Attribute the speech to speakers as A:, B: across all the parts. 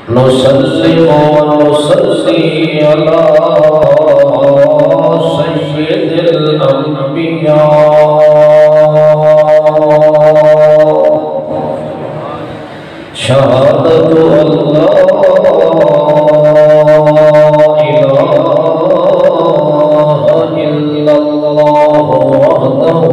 A: نسلم ونصلي على سيد الأنبياء شهادة الله إله إلا الله وحده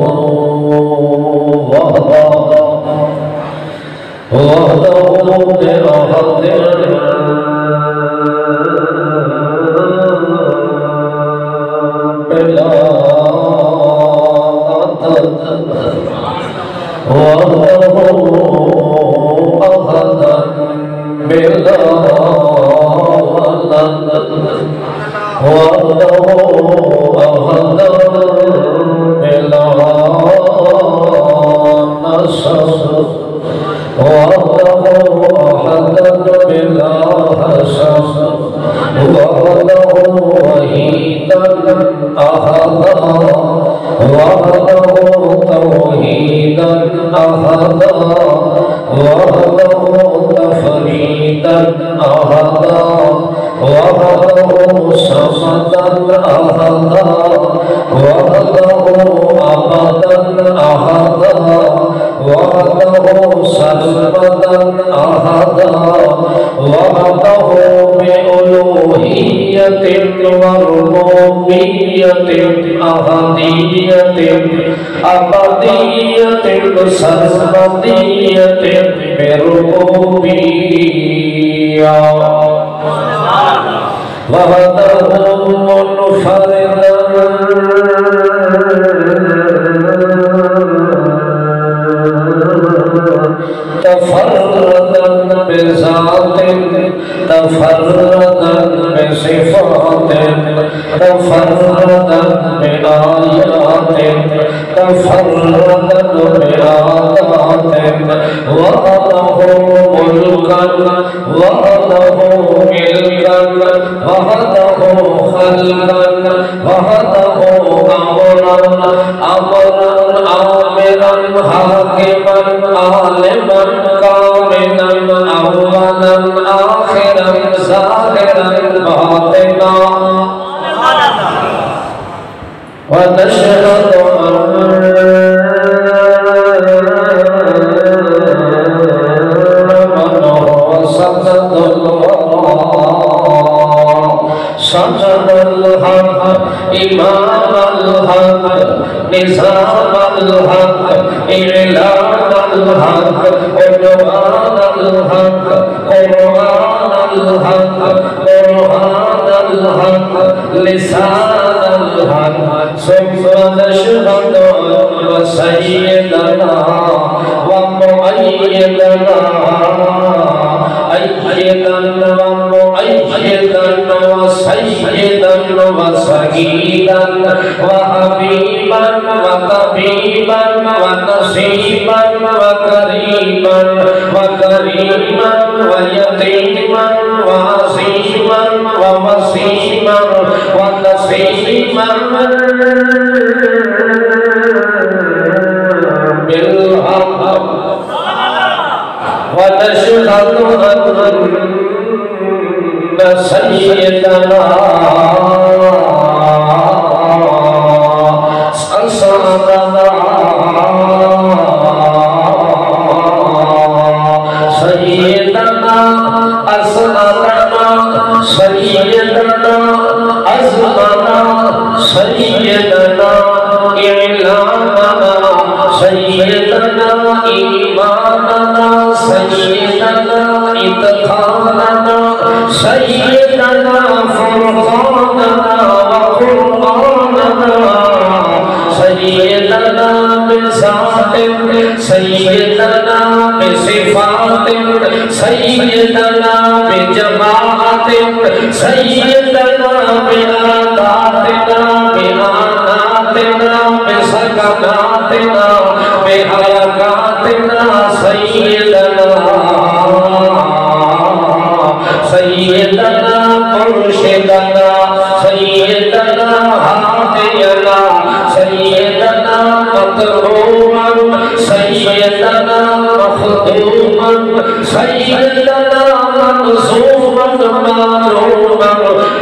B: سيدنا
A: منصورا معلوما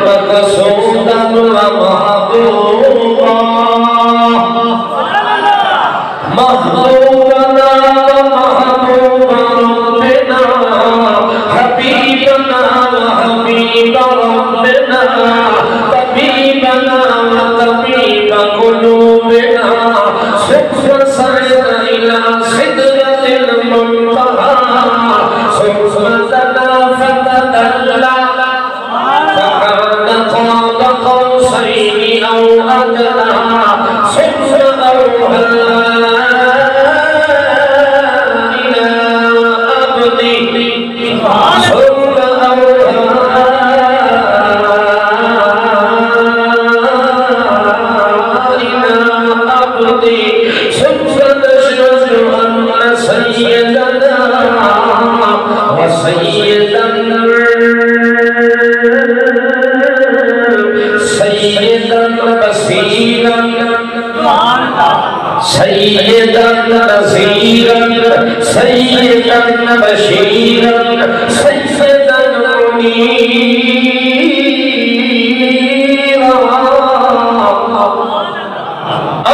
A: مقصودا ومحبوبا محبوبنا ومحبوب ربنا حبيبنا وحبيب ربنا طبيبنا وطبيب قلوبنا ثم صعد إلى سدرة المنتهى ثم دنا فتدلى فكان قاب قوسين أو أدنى ثم أوحى إلى عبده سيدا نذيرا سيدا بشيرا سيدا منيرا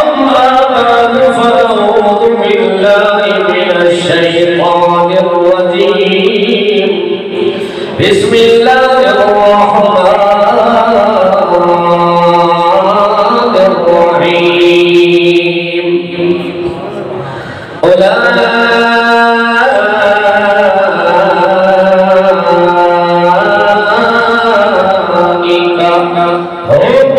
A: أما بعد فأعوذ بالله من الشيطان الرجيم بسم الله الرحمن الرحيم أولئك هم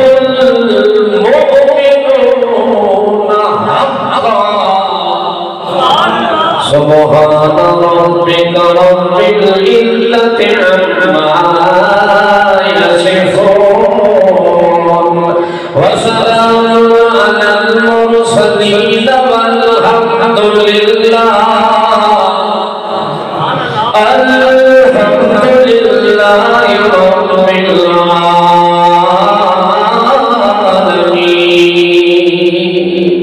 A: المؤمنون حقا سبحان ربك رب العزة عما يصفون وسلام على المرسلين والحمد لله رب العالمين.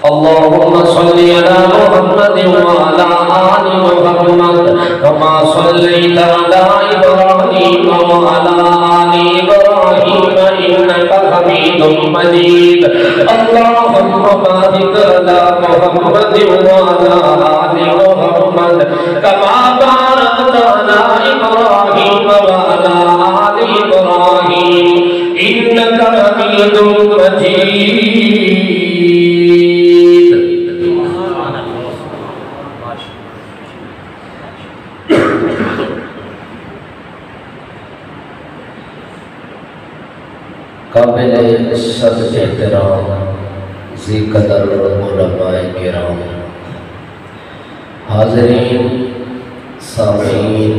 A: اللهم صل على محمد وعلى آل محمد كما صليت على إبراهيم وعلى آل إبراهيم إنك حميد مجيد. اللهم بارك على محمد وعلى آل محمد كما باركت على إبراهيم وعلى آل إبراهيم إنك حميد مجيد. قابل صد احترام ذی قدر علماء کرام، حاضرین سامعین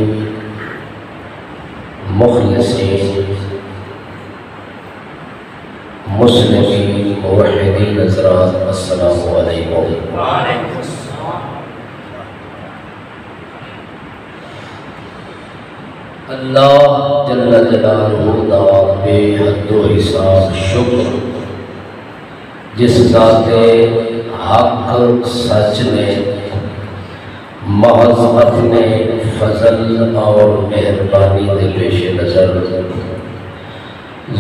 A: مخلصین مسلمین موحدین حضرات، السلام علیکم. اللہ جل جلالہ دا بے حد و حساب شکر، جس ذات حق سچ نے محض اپنے فضل اور مہربانی دے پیش نظر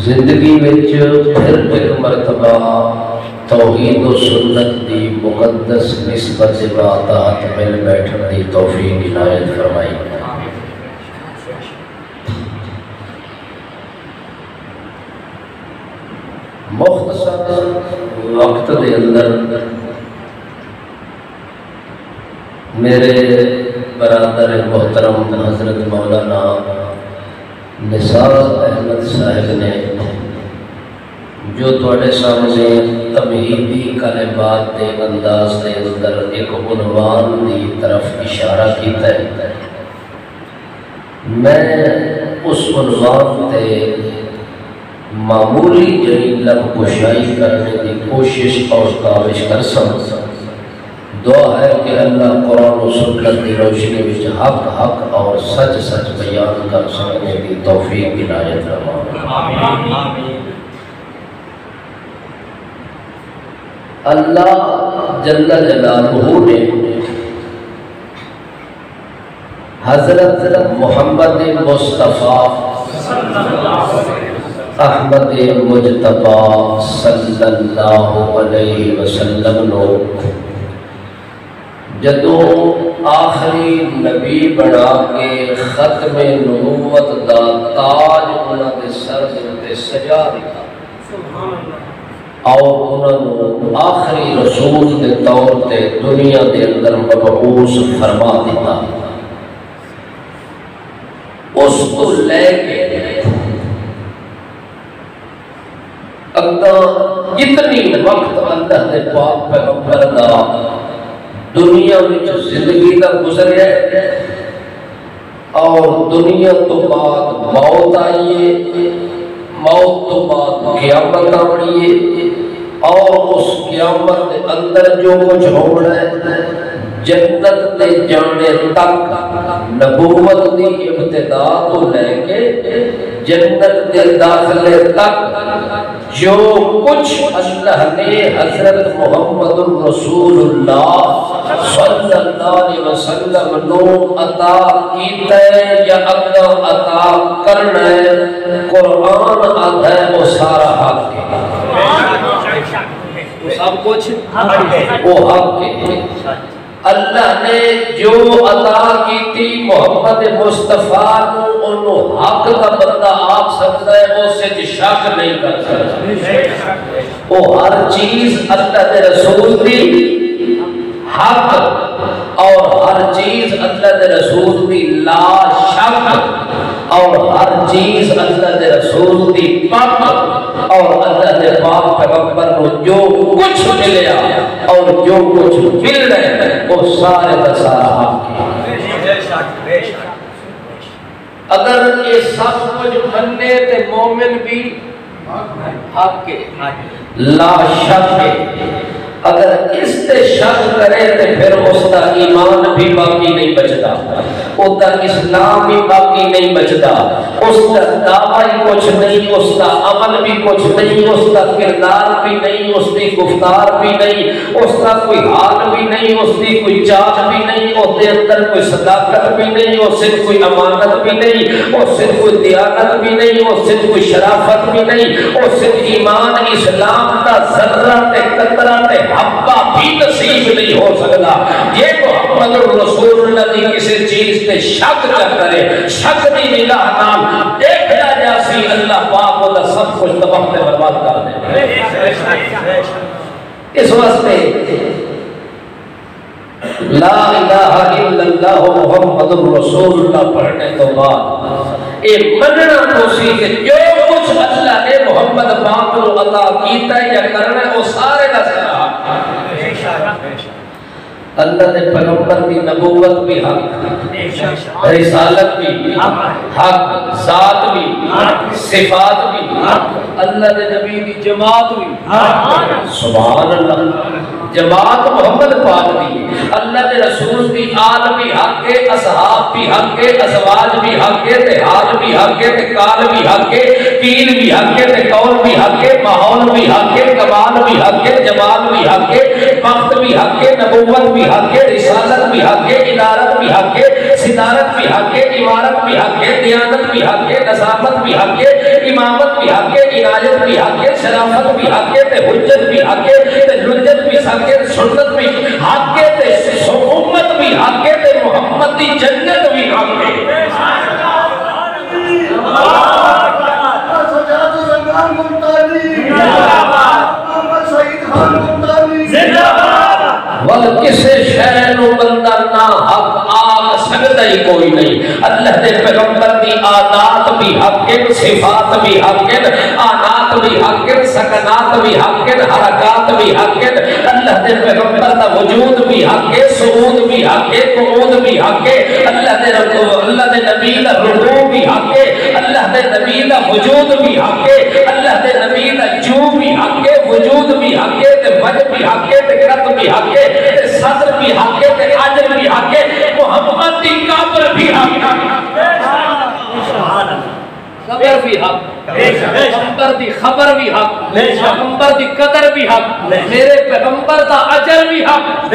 A: زندگی وچ پھر ایک مرتبہ توحید و سنت دی مقدس نسبت عبادات مل بیٹھن دی توفیق عنایت فرمائی. مختصر وقت دے اندر میرے برادر محترم حضرت مولانا نثار احمد صاحب نے جو تھوڑے سامنے تمہیدی کلمات دے انداز دے اندر ایک عنوان دی طرف اشارہ کیتا ہے، میں اس عنوان تے معمولی جہی لب کشائی کرنے کی کوشش اور کاوش کر سکتا. دعا ہے کہ اللہ قرآن و سنت کی روشنی وچ حق حق اور سچ سچ بیان کر سکنے کی توفیق عنایت فرمائے. اللہ جل جلالہ نے حضرت محمد مصطفیٰ احمد مجتبی صلی اللہ علیہ وسلم نو جدو آخری نبی بنا کے ختم نبوت دا تاج انہاں دے سر تے سجا دیتا اور انہوں آخری رسول دے طور تے دنیا دے اندر مبعوث فرما دیتا اس کو لے کے اگر اتنی وقت اللہ دے پاک پیغمبر دا دنیا میں جو زندگی دا گزر ہے اور دنیا تو بعد موت آئیے موت تو بعد قیامت آئیے اور اس قیامت کے اندر جو کچھ ہو رہا ہے جنت دے جانے تک نبوت دی ابتدا تو لے کے جنت دے داخلے تک جو کچھ اللہ نے حضرت محمد الرسول اللہ صلی اللہ علیہ وسلم نو عطا کیتا ہے یا اگلا عطا کرنا ہے قرآن آتا ہے وہ سارا حق ہے سب کچھ وہ حق ہے اللہ نے جو عطا کی تھی محمد مصطفیٰ کو انہوں حق کا بندہ آپ سکتا ہے وہ سے شک نہیں کر سکتا وہ ہر چیز اللہ دے رسول دی حق اور ہر چیز اللہ دے رسول دی لا شک اور ہر چیز اللہ دے رسول دی پاک اور اللہ دے پاک پیغمبر کو جو کچھ ملیا اور جو کچھ مل رہے ہیں وہ سارے کا سارا حق ہے اگر یہ سب کچھ مننے تے مومن بھی حق کے لا شک ہے اگر اس تے شک کرے تے پھر اس کا ایمان بھی باقی نہیں بچتا اس کا اسلام بھی باقی نہیں بچتا اس کا دعویٰ کچھ نہیں اس کا عمل بھی کچھ نہیں اس کا کردار بھی نہیں اس کی گفتار بھی نہیں اس کا کوئی حال بھی نہیں اس کی کوئی چال بھی نہیں اس کے اندر کوئی صداقت بھی نہیں اس سے کوئی امانت بھی نہیں اس سے کوئی دیانت بھی نہیں اس سے کوئی شرافت بھی نہیں اس سے ایمان اسلام کا ذرہ تے قطرہ تے حبہ بھی نصیب نہیں ہو سکتا یہ محمد رسول اللہ کی کسی چیز تے شک کر کرے شک دی نگاہ نام دیکھنا جاسی اللہ پاک وہ سب کچھ تباہ تے برباد کر دے اس واسطے لا الہ الا اللہ محمد رسول اللہ پڑھنے تو بعد اے مننا توسی کہ جو کچھ اللہ نے محمد پاک کو عطا کیتا ہے یا کرنا ہے وہ سارے کا سارا اللہ نے پیغمبر کی نبوت بھی حق رسالت بھی حق ذات بھی صفات بھی اللہ نے نبی کی جماعت بھی سبحان اللہ جماعت محمد پاک دی اللہ نے رسول دی آل بھی حق کے اصحاب بھی حق کے ازواج بھی حق کے تحال بھی حق کے تقال بھی حق کے قیل بھی حق کے تقول بھی حق کے ماحول بھی حق کے کمال بھی حق کے جمال بھی حق کے وقت بھی حق کے نبوت بھی حق کے رسالت بھی حق کے ادارت بھی حق کے صدارت بھی حق کے عمارت بھی حق کے دیانت بھی حق کے نظافت بھی حق کے امامت بھی حق کے عنایت بھی حق کے شرافت بھی حق کے حجت بھی حق کے لجت بھی حق کے سنت بھی حق کے امت بھی حق کے محمد دی جنت بھی حق کے وقت کسے شہر و بندہ نہ حق آگ سکتا ہی کوئی نہیں اللہ دے پیغمبر دی آدات بھی حق کے صفات بھی حق کے آنات بھی حق کے سکنات بھی حق کے حرکات بھی حق کے اللہ دے پیغمبر دا وجود بھی حق کے سعود بھی حق کے قعود بھی حق کے اللہ دے نبی دا رکوع بھی حق کے اللہ دے نبی دا وجود بھی حق کے اللہ دے نبی دا جو بھی حق کے وجود بھی حق کے وجہ بھی حق کے قط بھی حق کے صدر بھی حق کے عجر بھی حق کے محمد دی قبر بھی حق قبر بھی حق پیغمبر دی خبر بھی حق پیغمبر دی قدر بھی حق میرے پیغمبر دا عجر بھی حق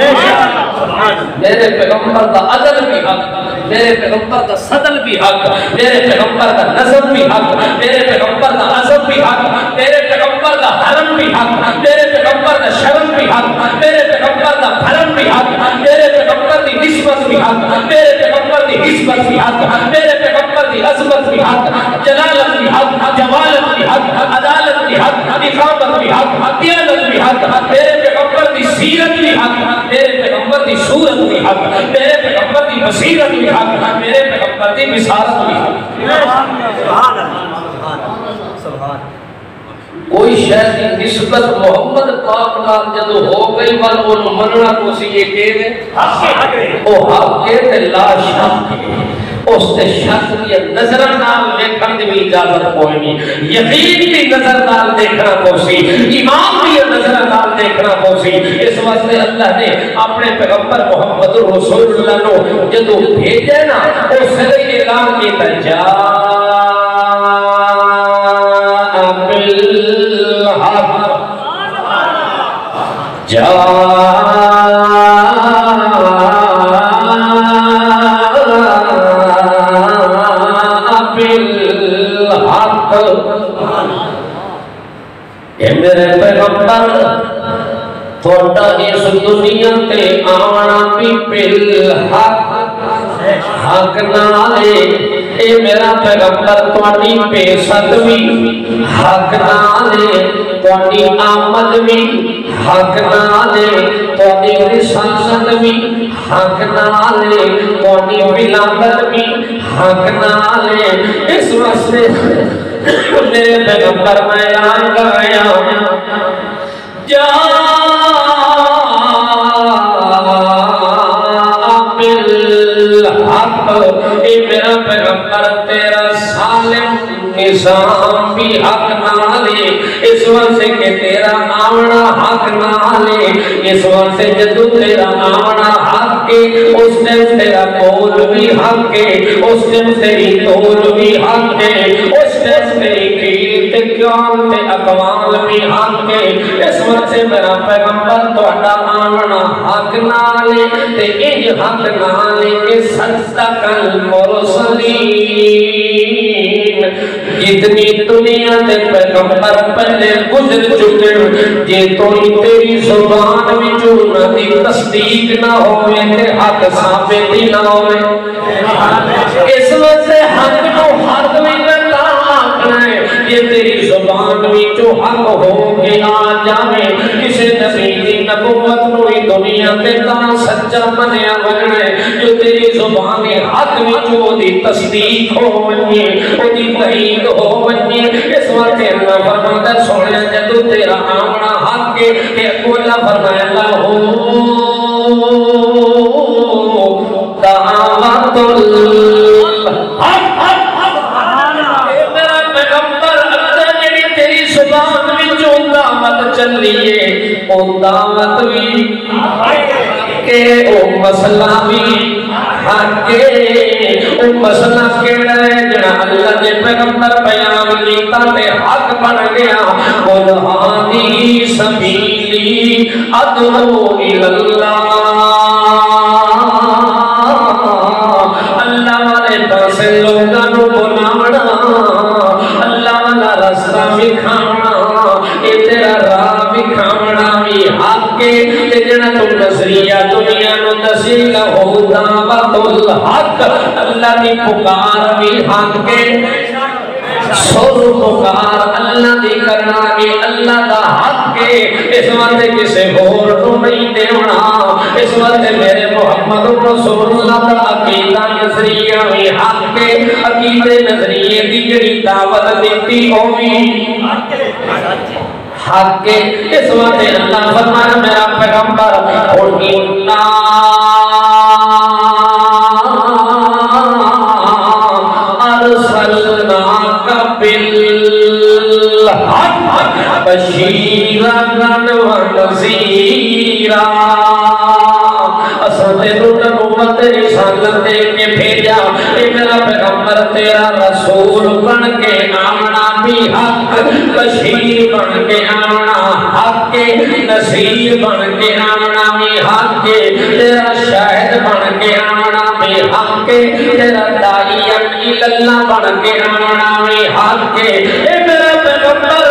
A: میرے پیغمبر دا عدل بھی حق میرے پیغمبر دا صدل بھی حق، میرے پیغمبر دا نظم بھی حق، میرے پیغمبر دا عظم بھی حق، میرے پیغمبر دا حرم بھی حق، میرے پیغمبر دا شرم بھی حق، میرے پیغمبر دا بھرم بھی حق، میرے پیغمبر دی نسبت بھی حق، میرے پیغمبر دی حسبت بھی حق، میرے پیغمبر دی عظمت بھی حق، جلالت بھی حق، جمالت بھی حق، عدالت بھی حق، اقامت بھی حق، دیانت بھی حق، میرے پیغمبر دی سیرت بھی حق، میرے پیغمبر دی صورت بھی حق، میرے پیغمبر دی بصیرت بھی حق، میرے پیغمبر دی بصارت بھی حق۔ سبحان اللہ، سبحان کوئی شہر کی نسبت محمد پاک نال جدو ہو گئی بل انہوں مننا کو سی یہ کہہ دے او حق کے تے لا شک کے اس تے شک کی نظر نال دیکھن دی بھی اجازت کوئی نہیں، یقین کی نظر نال دیکھنا کو سی، ایمان کی نظر نال دیکھنا کو سی۔ اس واسطے اللہ نے اپنے پیغمبر محمد رسول اللہ نو جدو بھیجے نا اس نے اعلان کیتا جا بالحق، اے میرے پیغمبر تھوڑا اس دنیا تے آنا بھی بالحق، حق نالے اے میرا پیغمبر توڑی پہ صدوی حق نالے، توڑی آمد بھی حق نالے، توڑی رسالت بھی حق نالے، توڑی ولادت بھی حق نالے۔ اس واسطے میرے پیغمبر میں اعلان کر رہا ہوں جا بالحق، اے میرا پیغمبر تیرا سالم نظام بھی حق نالے، اس واسطے کہ تیرا آونا حق نالے، اس واسطے جدو تیرا آونا حق کے اس دن تیرا قول بھی حق کے، اس دن تیری قول بھی حق کے، اس دن تیری قیل تے قیام تے اقوال بھی حق کے۔ اس واسطے میرا پیغمبر توڑا آونا حق نالے تے انج حق نالے کہ صدق المرسلین، جتنی دنیا تے پیغمبر پہلے گزر چکے جے توڑی تیری زبان میں جو نبی تصدیق نہ ہوئے تے حق ثابت ہی نہ ہوئے۔ اس واسطے حق کو حق میں کرتا آکھنا ہے، یہ تیری زبان میں جو حق ہو کے آ جاوے، کسے نبی دی نبوت نوی دنیا تے تاں سچا منیا بننا ہے، جو تیری زبان حق میں جو دی تصدیق ہو بنیے، وہ دی تحید ہو بنیے۔ اس وقت اللہ فرماتا سوڑیا جدو تیرا آمنا حق کے کہ اللہ فرمایا اللہ دعوت الحق، میرا پیغمبر اللہ جنہی تیری زبان میں جو دعوت چل رہی ہے وہ دعوت بھی کہ او مسئلہ بھی حق کے، او مسئلہ کیڑا ہے جنا اللہ نے پیغمبر بیان کیتا تے حق بن گیا۔ قل ہادی سبیلی ادعو الاللہ، اللہ والے پاسے لوگاں نو بلاونا، اللہ والا رستہ دکھاونا، اے تیرا راہ دکھاونا بھی حق کے، تے جڑا تو نظریہ دنیا نو دسی لہو دعوت الحق، اللہ دی پکار بھی حق کے، سر پکار اللہ دی کرنا بھی اللہ دا حق کے۔ اس وقت کسے اور تو نہیں دیونا، اس وقت میرے محمد رسول اللہ دا عقیدہ نظریہ بھی حق کے، عقیدے نظریے دی جڑی دعوت دیتی ہوئی حق کے۔ اس وقت اللہ فرمایا میرا پیغمبر اُنّا ارسلناک بالحق بشیرا و نذیرا، اساں تینوں نبوت رسالت دے کے بھیجا، اے میرا پیغمبر تیرا رسول بن کے آمنا بھی حق، بشیر بن کے آمنا حق کے، نذیر بن کے آمنا بھی حق کے، تیرا شاہد بن کے آمنا بھی حق کے تیرا دائی اللہ بن کے آنا بھی حق کے اے میرا پیغمبر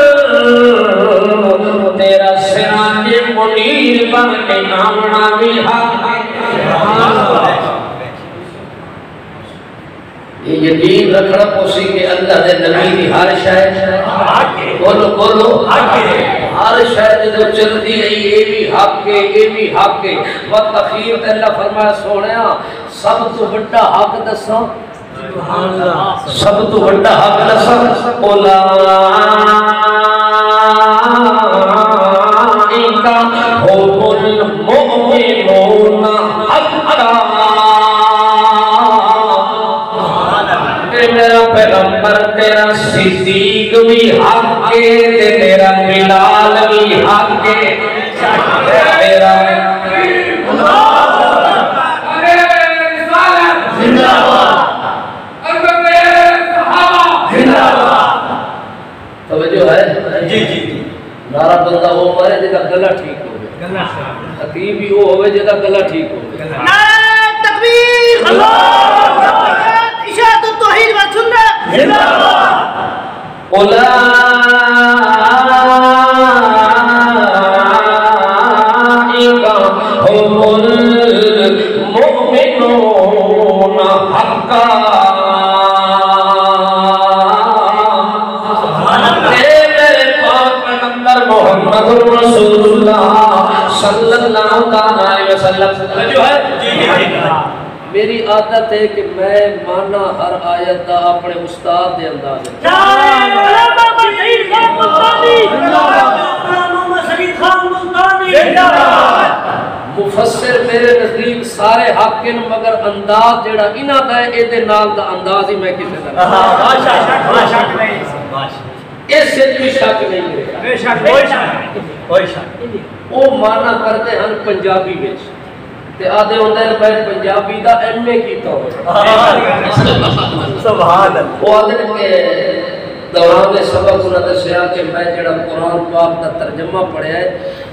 A: تیرا سراج منیر بن کے آنا بھی حق کے یہ یقین رکھنا پوسی کہ اللہ دے نبی دی ہر شاید بولو ہر شاید جو چلتی ہے یہ بھی حق ہے یہ بھی حق ہے وقت اخیر تے اللہ فرمایا سونیا سب تو بڑا حق دساں سب تو بڑا حق دساں اولئک هم المؤمنون حقا میرا پیغمبر تیرا صدیق بھی حق کے تیرا بلال بھی حق کے تیرا توجہ ہے جی جی نعرہ بندہ وہ مارے جدا گلہ ٹھیک ہو گئے خطیب بھی وہ ہوئے جدا گلہ ٹھیک ہو گئے
B: نعرہ تکبیر اللہ اشاعت التوحید و سنت زندہ باد
A: اولئک هم المؤمنون حقا محمد رسول اللہ صلی اللہ علیہ وسلم جو ہے میری عادت ہے کہ میں مانا ہر آیت دا اپنے استاد دے انداز مفسر میرے نزدیک سارے حق ہیں مگر انداز جڑا انہاں دا ہے اے دے نال دا انداز ہی میں کسے دا اس سے کوئی شک نہیں ہے بے شک کوئی شک وہ مانا کرتے ہیں پنجابی وچ تے آدھے ہوندے ہیں میں پنجابی دا ایم اے کیتا ہوں سبحان اللہ وہ آدھے کہ دوران سبق انہاں دسیا کہ میں جڑا قرآن پاک دا ترجمہ پڑھیا ہے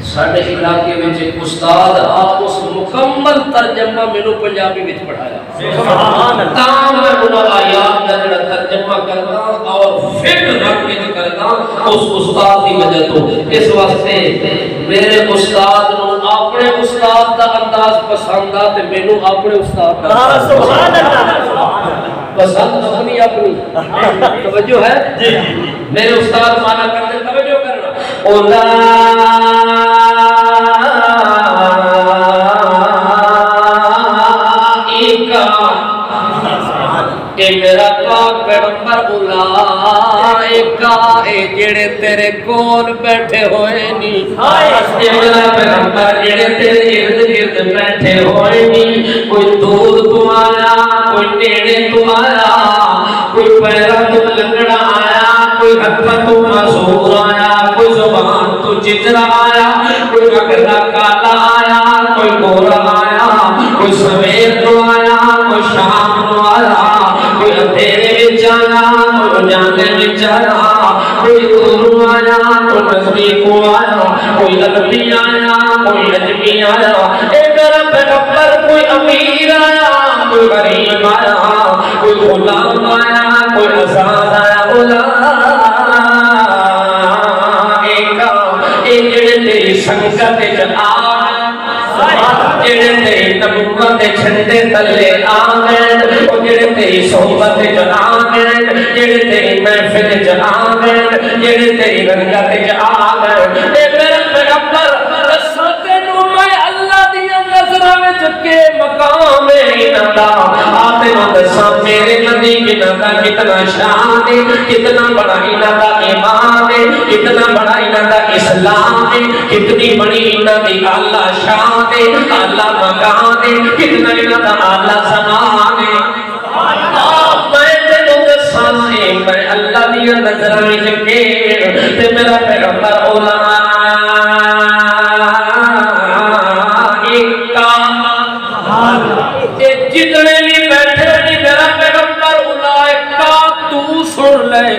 A: ساڈے علاقے وچ ایک استاد آپ اس مکمل ترجمہ مینوں پنجابی وچ پڑھایا سبحان اللہ تاں میں انہاں آیات دا جڑا ترجمہ کردا اور فکر رکھ کے کردا اس استاد دی وجہ تو اس واسطے میرے استاد نو اپنے استاد دا انداز پسند آ تے مینوں اپنے استاد دا سبحان اللہ پسند اپنی اپنی توجہ ہے جی میرے استاد مانا کرتے توجہ کرنا اولئک کہ میرا پاک پیغمبر اولئک اے جڑے تیرے کول بیٹھے ہوئے نی اے میرا پیغمبر جڑے تیرے ارد گرد بیٹھے ہوئے نی کوئی دور تو آیا کوئی نیڑے تو آیا کوئی پیرا تو لنگڑا آیا کوئی ہتھا تو معذور آیا کوئی زبان تو چترا آیا کوئی اگلا کالا آیا کوئی گورا آیا کوئی سویر تو آیا کوئی شام تو آیا کوئی اندھیرے وچ آیا کوئی اجالے وچ آیا کوئی دور آیا کوئی نزدیک آیا کوئی عربی آیا کوئی عجمی آیا اے میرا پیغمبر کوئی امیر آیا کوئی غریب آیا کوئی غلام آیا کوئی آزاد آیا جڑے تیری سنگت وچ جڑے تیری نبوت دے جھنڈے تلے آ گئے او جڑے تیری صحبت وچ آ گئے جڑے تیری محفل وچ آ گئے جڑے تیری رنگت وچ آ گئے اے میرا پیغمبر دساں تینوں میں اللہ دی نظراں وچ کے مقام ہے انہاں دا آتے نوں دساں میرے نبی انہاں دا کتنا شان ہے کتنا بڑا انہاں دا ایمان ہے کتنا بڑا انہاں دا اسلام ہے کتنی بڑی انہاں دی اعلی شان ہے اعلی مقام ہے کتنا انہاں دا اعلی زمان ہے میں تینوں دساں میں اللہ دی نظراں وچ کے تے میرا پیغمبر جتنے بھی بیٹھے نہیں میرا پیغمبر اولئک تو سن لے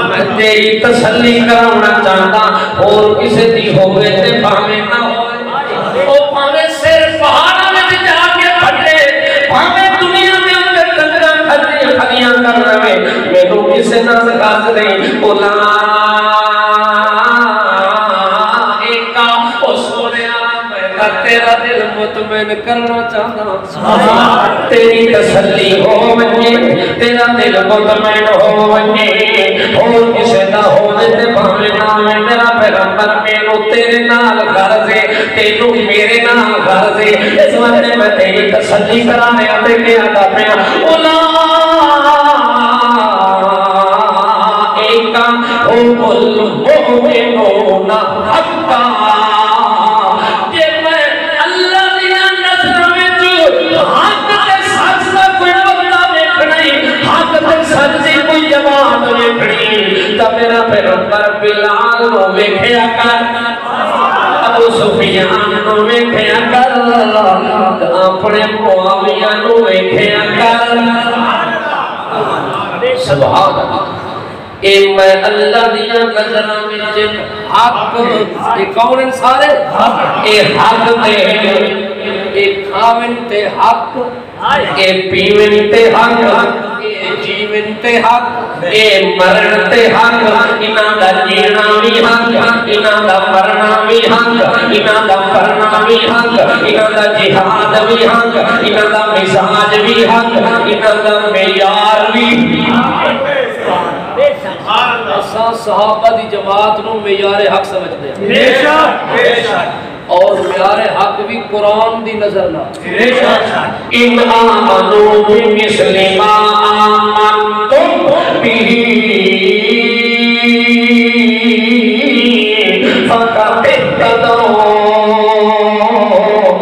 A: میں تیری تسلی کرانا چاہتا اور کسی دی ہوئے تے پاویں نہ ہوئے او پاویں سر پہاڑ میں جا کے پھٹے پاویں دنیا تیری تسلی ہو ونجے تیرا دل مطمئن ہو ونجے اور کسے دا ہو تے بھاوے نام میرا پیغمبر مینوں تیرے نال غرض ہے تینوں میرے نال غرض ہے اس وقت میں تیری تسلی کرانے تے کیا دا پیا اولئک هم المؤمنون حقا کہ میں اللہ دیا نظر وچ حق تے سچ دا کوئی بندہ ویکھنی حق تے سچ دی کوئی جماعت ویکھنی تے میرا پیغمبر بلال نو ویکھیا کر ابو سفیان نو ویکھیا کر اپنے معاویہ نو ویکھیا کر سبحان اللہ اے میں اللہ دیا نظرہ میں حق اے کون سارے اے حق تے اے کھاون تے حق اے پیون تے حق اے جیون تے حق اے مرن تے حق انہاں دا جینا بھی حق انہاں دا مرنا بھی حق انہاں دا کرنا بھی حق انہاں دا جہاد بھی حق انہاں دا مزاج بھی حق انہاں دا معیار بھی اساں صحابہ دی جماعت نو معیار حق سمجھدے ہیں بے شک اور معیار حق بھی قرآن دی نظر نہ بے شک ان آمنو بمثل ما آمنتم به فقد اهتدوا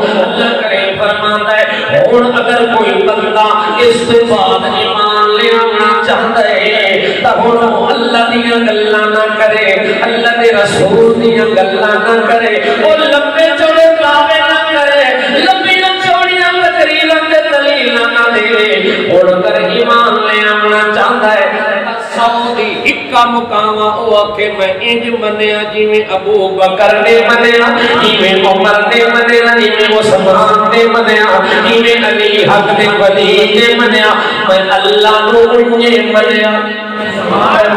A: اللہ کریم فرماتا ہے اور اگر کوئی بندہ اس کے بعد ایمان لے آنا چاہتا ہے تب وہ اللہ دیا گلہ نہ کرے اللہ دے رسول دیا گلہ نہ کرے وہ لمبے چوڑے دعوے نہ کرے لمبی چوڑیاں تقریراں تے دلیلاں نہ دے اور اگر ایمان لے آنا چاہتا ہے سعودی اکا مقامہ او آکھے میں انج منیا جیویں ابو بکر نے منیا جیویں عمر نے منیا جیویں عثمان نے منیا جیویں علی حق نے ولی نے منیا میں اللہ نو انجے منیا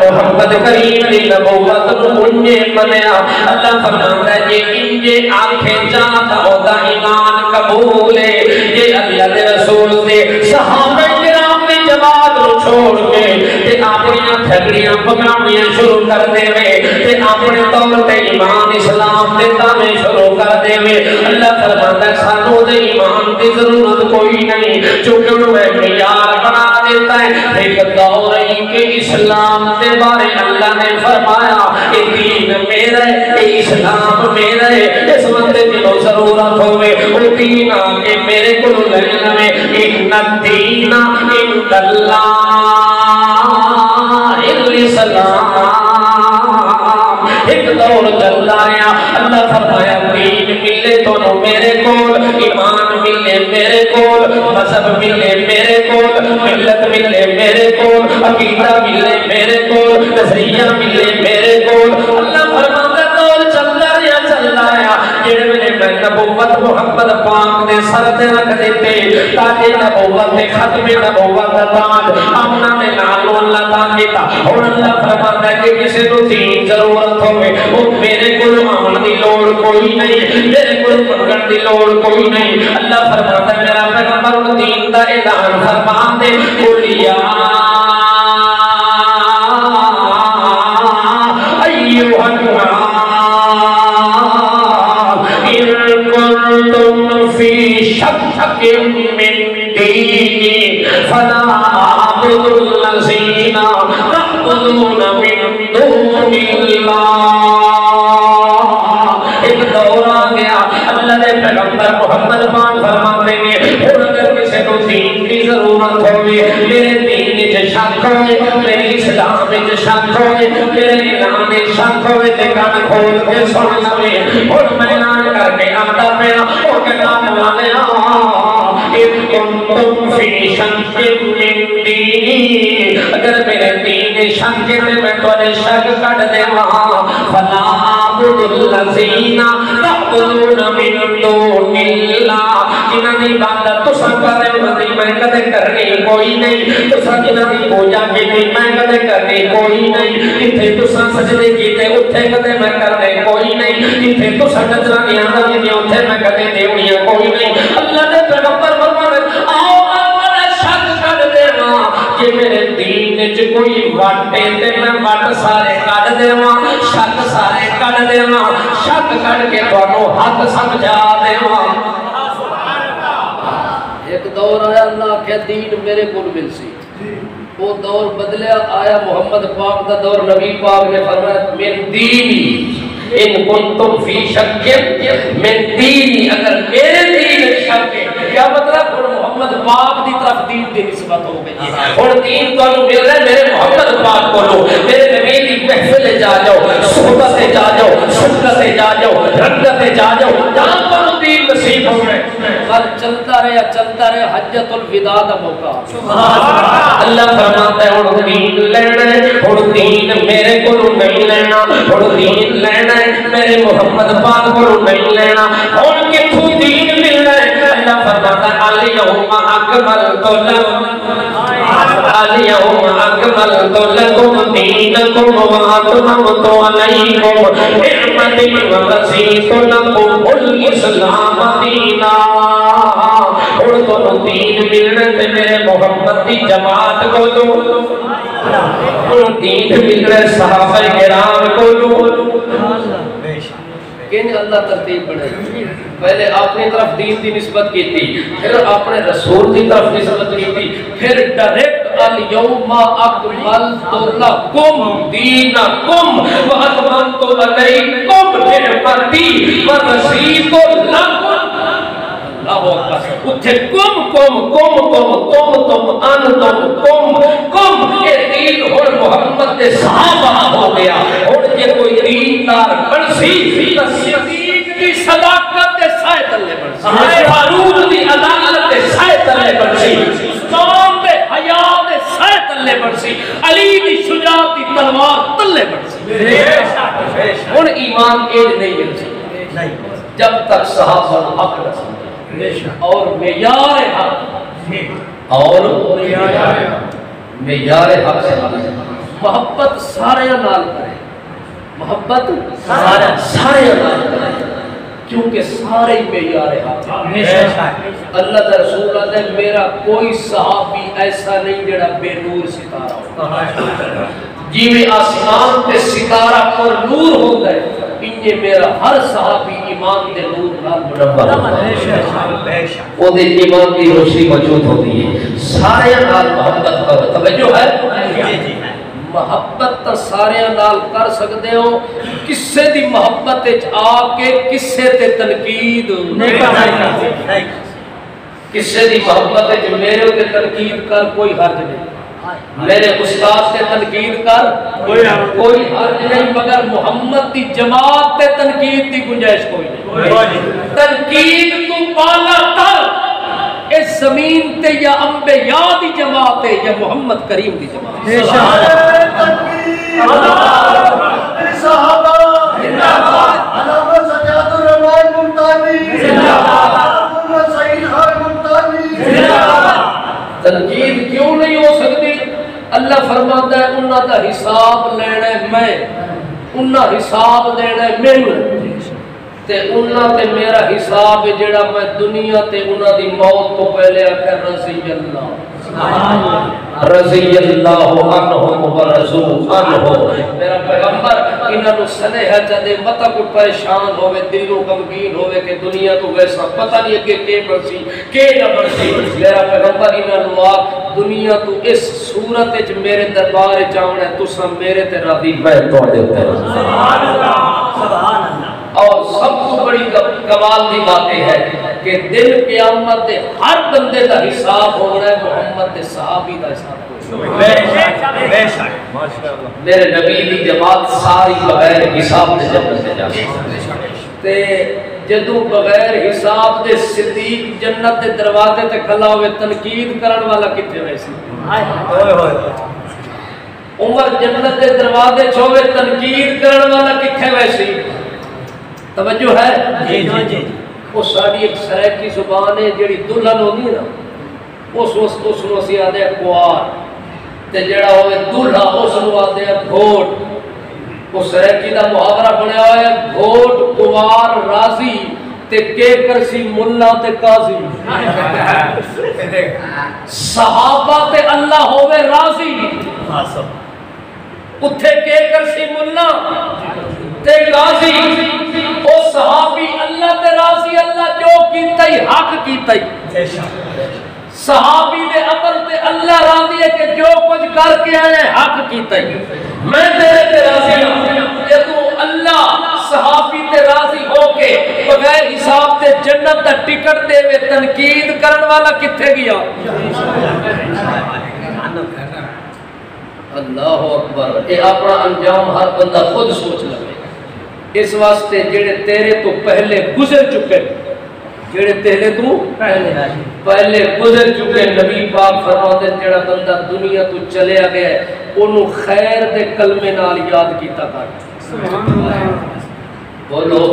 A: محمد کریم دی نبوت نو انجے منیا اللہ فرماتا ہے یہ انجے آنکھیں جاتا ہوتا ایمان قبول ہے یہ اللہ دے رسول دے صحابہ کرام دی جماعت نو چھوڑ کے تے اپنیاں تھگڑیاں پکاونیاں شروع کر دے وے تے اپنے طور تے ایمان اسلام دے دعوے شروع کر دے وے اللہ فرماتا ہے سانو دے ایمان دی ضرورت کوئی نہیں چونکہ انہوں نے معیار بنا دیتا ہے ایک دور ہی کہ اسلام دے بارے اللہ نے فرمایا کہ دین میرا ہے کہ اسلام میرا ہے اس بندے دلوں ضرورت ہوئے وہ دین آگے میرے کو لینا میں ان الدین عند اللہ الاسلام ایک دور چلتا رہا اللہ فرمایا دین ملے تو میرے کول ایمان ملے میرے کول مذہب ملے میرے کول ملت ملے میرے کول عقیدہ ملے میرے کول نظریہ ملے میرے کول اللہ فرماتا دور چلتا رہا جڑے میں نبوت محمد پاک نے سر تے رکھ دیتے تاکہ نبوت ختم نبوت تاج اپنا میں نالو اللہ تاکیتا اور اللہ فرماتا ہے کہ کسی تو دین ضرورت ہوئے وہ میرے کل آمن دی لوڑ کوئی نہیں میرے کل منگن دی لوڑ کوئی نہیں اللہ فرماتا ہے میرا پیغمبر دین دا اعلان فرما دے قُلْ يَا أَيُّهَا النَّاسُ إِن كُنتُمْ فِي شَكٍّ مِّن دِينِي فَلَا أَعْبُدُ الَّذِينَ تَعْبُدُونَ مِن دُونِ اللَّهِ ایک دور آ گیا اللہ نے پیغمبر محمد پاک فرماتے ہیں اور اگر کسی کو دین کی ضرورت ہوئی میرے دین میں شک ہوئے میرے اسلام میں شک ہوئے میرے ایمان میں شک ہوئے تے کان کھول کے سن لوے اور میں اعلان کر کے آتا پیا اور کہنا والے ان کنتم فی شک من دینی اگر میرے دین شک میں تھوڑے شک کٹ دیواں فلا اعبد الذین تعبدون من دون اللہ جنہاں دی عبادت تساں کر رہے ہو میں کدے کرنی کوئی نہیں تساں جنہاں دی پوجا کیتی میں کدے کرنی کوئی نہیں جتھے تساں سجدے کیتے اوتھے کدے میں کرنے کوئی نہیں جتھے تساں نظرانیاں دیندیاں اوتھے میں کدے دیونیاں کوئی نہیں اللہ دے پیغمبر فرماتے دین چ کوئی واٹے تے میں وٹ سارے کڈ دیواں شک سارے کڈ دیواں شک کڈ کے تانوں حق سمجھا دیواں ایک دور آیا اللہ کہ دین میرے کو مل سی وہ دور بدلیا آیا محمد پاک دا دور نبی پاک نے فرمایا من دینی ان کنتم فی شک من دینی اگر میرے دین شک کیا مطلب محمد پاک دی طرف دین دی نسبت ہو گئی اور دین تو مل رہا ہے میرے محمد پاک کو لو میرے نبی کی محفل جا جاؤ صحبت جا جاؤ سنت جا جاؤ رنگت جا جاؤ جہاں پر دین نصیب ہو رہے پر چلتا رہے حجت الوداع دا موقع اللہ فرماتا ہے اور دین لینا ہے اور دین میرے کو نہیں لینا اور دین لینا ہے میرے محمد پاک کو نہیں لینا اور کتھوں دین ملنا ہے اللہ فرماتا ہے الیوم اکملت لکم دینکم واتممت علیکم نعمتی ورضیت لکم الاسلام دینا اور دونوں دین ملنے تے میرے محمد دی جماعت کو دو اور دین ملنے صحابہ کرام کو دو کہ اللہ ترتیب بنائی پہلے اپنی طرف دین دی نسبت کی تھی پھر اپنے رسول دی طرف نسبت کی تھی پھر ڈائریکٹ الیوم اکملت لکم دینکم واتممت علیکم نعمتی ورضیت لکم اتھے کم یہ دین اور محمد دے صحابہ ہو گیا اور یہ کوئی دیندار بنسی صدیق کی صداقت دے سائے تلے بنسی فاروق دی عدالت دے سائے تلے بنسی عثمان دے حیا دے سائے تلے بنسی علی دی شجاعت دی تلوار تلے بنسی اور ایمان ایج نہیں مل سکتا جب تک صحابہ حق رسول اور معیار حق اور معیار حق سے محبت سارے نال کرے محبت سارے نال کرے کیونکہ سارے معیار حق اللہ کا رسول ہے میرا کوئی صحابی ایسا نہیں جڑا بے نور ستارہ ہو جی میں آسمان تے ستارہ پر نور ہوتا ہے انجھے میرا ہر صحابی ایمان دے نور نال منور ہوتا ہے وہ دے ایمان دی روشنی موجود ہوتی ہے سارے نال محبت کرو توجہ ہے محبت تا سارے نال کر سکتے ہو کسے دی محبت آ کے کسے تے تنقید کسے دی محبت میرے تے تنقید کر کوئی حرج نہیں میرے استاد سے تنقید کر کوئی حرج نہیں مگر محمد دی جماعت تے تنقید دی گنجائش کوئی نہیں تنقید تو بالا تر اس زمین تے یا انبیاء دی جماعت ہے یا محمد کریم دی جماعت ہے
B: صحابہ زندہ باد علامہ سجاد الرحمن ممتانی زندہ باد محمد سعید خان ممتانی زندہ باد
A: تنقید کیوں نہیں ہو سکتی اللہ فرماتا ہے انہاں دا حساب لینا ہے میں انہاں حساب دینا ہے میں تے انہاں تے میرا حساب جڑا میں دنیا تے انہاں دی موت تو پہلے آکر رضی اللہ عنہم و رضوا عنہ میرا پیغمبر انہاں نو سنیحہ چاہتے متا کو پریشان ہوئے دلوں غمگین ہوئے کہ دنیا تو ویسا پتہ نہیں کہ کے بڑسی کے نہ بڑسی میرا پیغمبر انہاں نو آگ دنیا تو اس صورت وچ میرے دربار چاونا ہے تساں میرے تے راضی میں تواڈے تے سبحان اللہ سبحان اللہ اور سب کو بڑی کمال دی باتیں ہے کہ دل قیامت دے ہر بندے دا حساب ہو رہا ہے محمد دے صحابی دا حساب بے شک میرے نبی دی جماعت ساری بغیر حساب دے جنت سے جاتی تے جدو بغیر حساب دے صدیق جنت دے دروازے تے کھلا ہوئے تنقید کرن والا کتنے ویسی عمر جنت دے دروازے چھوئے تنقید کرن والا کتنے ویسی توجہ ہے جی جی جی وہ ساری ایک سریکی زبان ہے جڑی دلہن ہوگی نا اس نو اسی آدھے کوار تے جڑا ہوئے دلہا اس نو آدھے گھوٹ وہ سریکی دا محاورہ بنے ہوئے گھوٹ کوار راضی تے کے کرسی ملہ تے قاضی صحابہ تے اللہ ہوئے راضی اتھے کے کرسی ملا تے غازی او صحابی اللہ تے راضی اللہ جو کیتا ہی حق کیتا ہی صحابی دے عمل تے اللہ راضی ہے کہ جو کچھ کر کے آئے حق کیتا ہی میں تیرے تے راضی ہوں کہ تو اللہ صحابی تے راضی ہو کے بغیر حساب تے جنت دا ٹکٹ دے وے تنقید کرن والا کتھے گیا اللہ اکبر اے اپنا انجام ہر بندہ خود سوچ لگے اس واسطے جڑے تیرے تو پہلے گزر چکے جڑے تیرے تو پہلے گزر چکے نبی پاک فرماتے جڑا بندہ دنیا تو چلے گیا ہے انہوں خیر دے کلمے نال یاد کیتا کر بولو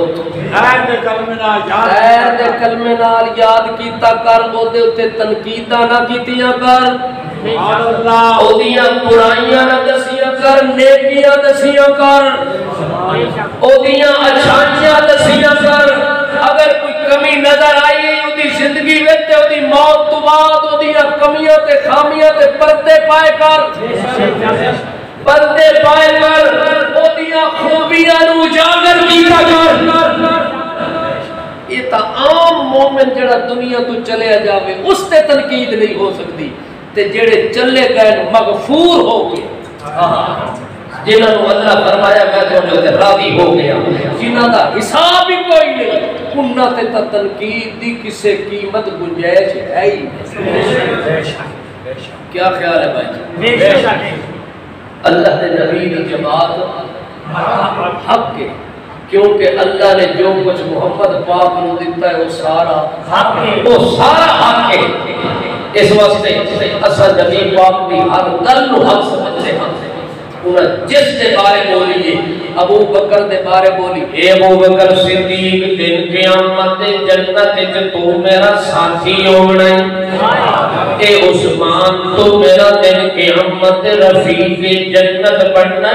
A: خیر دے کلمے نال یاد کیتا کر او دے اتے تنقیداں نہ کیتیاں کر اودیاں برائیاں نہ دسیاں کر نیکیاں دسیاں کر اودیاں اچھائیاں دسیاں کر اگر کوئی کمی نظر آئی اودی زندگی وچ اودی موت تو بعد اودیاں کمیاں تے خامیاں تے پردے پائے کر پردے پائے کر اودیاں خوبیاں نو اجاگر کیتا کر یہ تا عام مومن جڑا دنیا تو چلے جاوے اس تے تنقید نہیں ہو سکتی تے جڑے چلے گئے مغفور ہو گئے جنہاں نو اللہ فرمایا میں تو راضی ہو گیا جنہاں دا حساب ہی کوئی نہیں انہاں تے تنقید دی کسے قیمت گنجائش ہے ہی کیا خیال ہے بھائی اللہ نے نبی دی جماعت حق کے کیونکہ اللہ نے جو کچھ محمد پاک نو دیتا ہے وہ سارا حق ہے اس واسطے اصل نبی پاک بھی ہر گل نو حق سمجھتے ہیں انہاں جس دے بارے بولیے ابو بکر دے بارے بولی اے ابو بکر صدیق دن قیامت جنت وچ تو میرا ساتھی ہونا اے عثمان تو میرا دن قیامت رفیق جنت بننا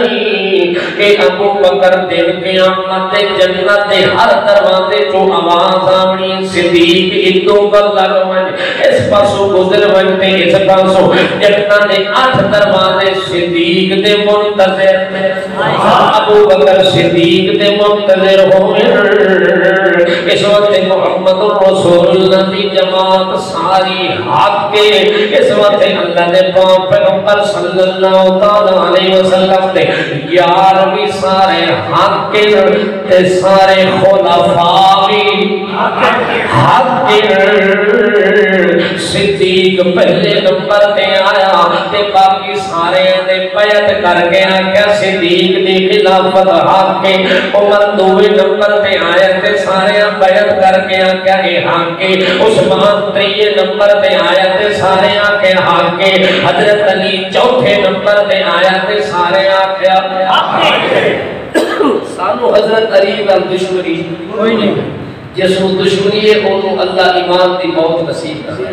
A: اے ابو بکر دن قیامت جنت دے ہر دروازے جو آواز آونی صدیق اتو بلغ من اس پاسوں گزر ونتے اس پاسوں جنت دے 8 دروازے صدیق دے منتظر میں ابو بکر صدیق دے منتظر ہوئے اس وقت محمد رسول اللہ دی جماعت ساری حق کے اس وقت اللہ نے پاک پیغمبر صلی اللہ علیہ وسلم نے یار بھی سارے حق کے تے سارے خلفاء بھی حق کے صدیق پہلے نمبر تے آیا تے باقی سارے نے بیعت کر گیا کیا صدیق دی خلافت حق کے عمر 2 نمبر تے آیا تے سارے بیعت کر گیا کیا اے حق کے عثمان 3 نمبر تے آیا تے سارے آکے حق کے حضرت علی 4 نمبر تے آیا تے سارے آکے حق کے سانو حضرت علی نال دشمنی کوئی نہیں جس کو دشمنی ہے انہوں اللہ ایمان دی موت نصیب کرے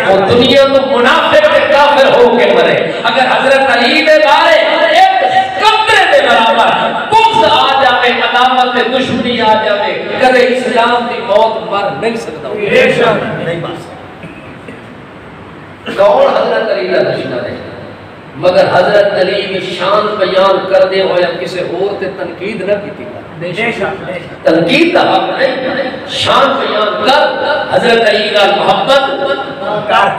A: اور دنیا تو منافق کے کافر ہو کے مرے اگر حضرت علی دے بارے ایک قطرے دے برابر بغض آ جاوے عداوت دشمنی آ جاوے کدے اسلام دی موت مر نہیں سکتا نہیں بات کون حضرت علی کا دشمن ہے مگر حضرت علی کی شان بیان کر دے ہوئے کسی اور تے تنقید نہ کی تھی تنقید کا حق نہیں شان بیان کر حضرت علی کا محبت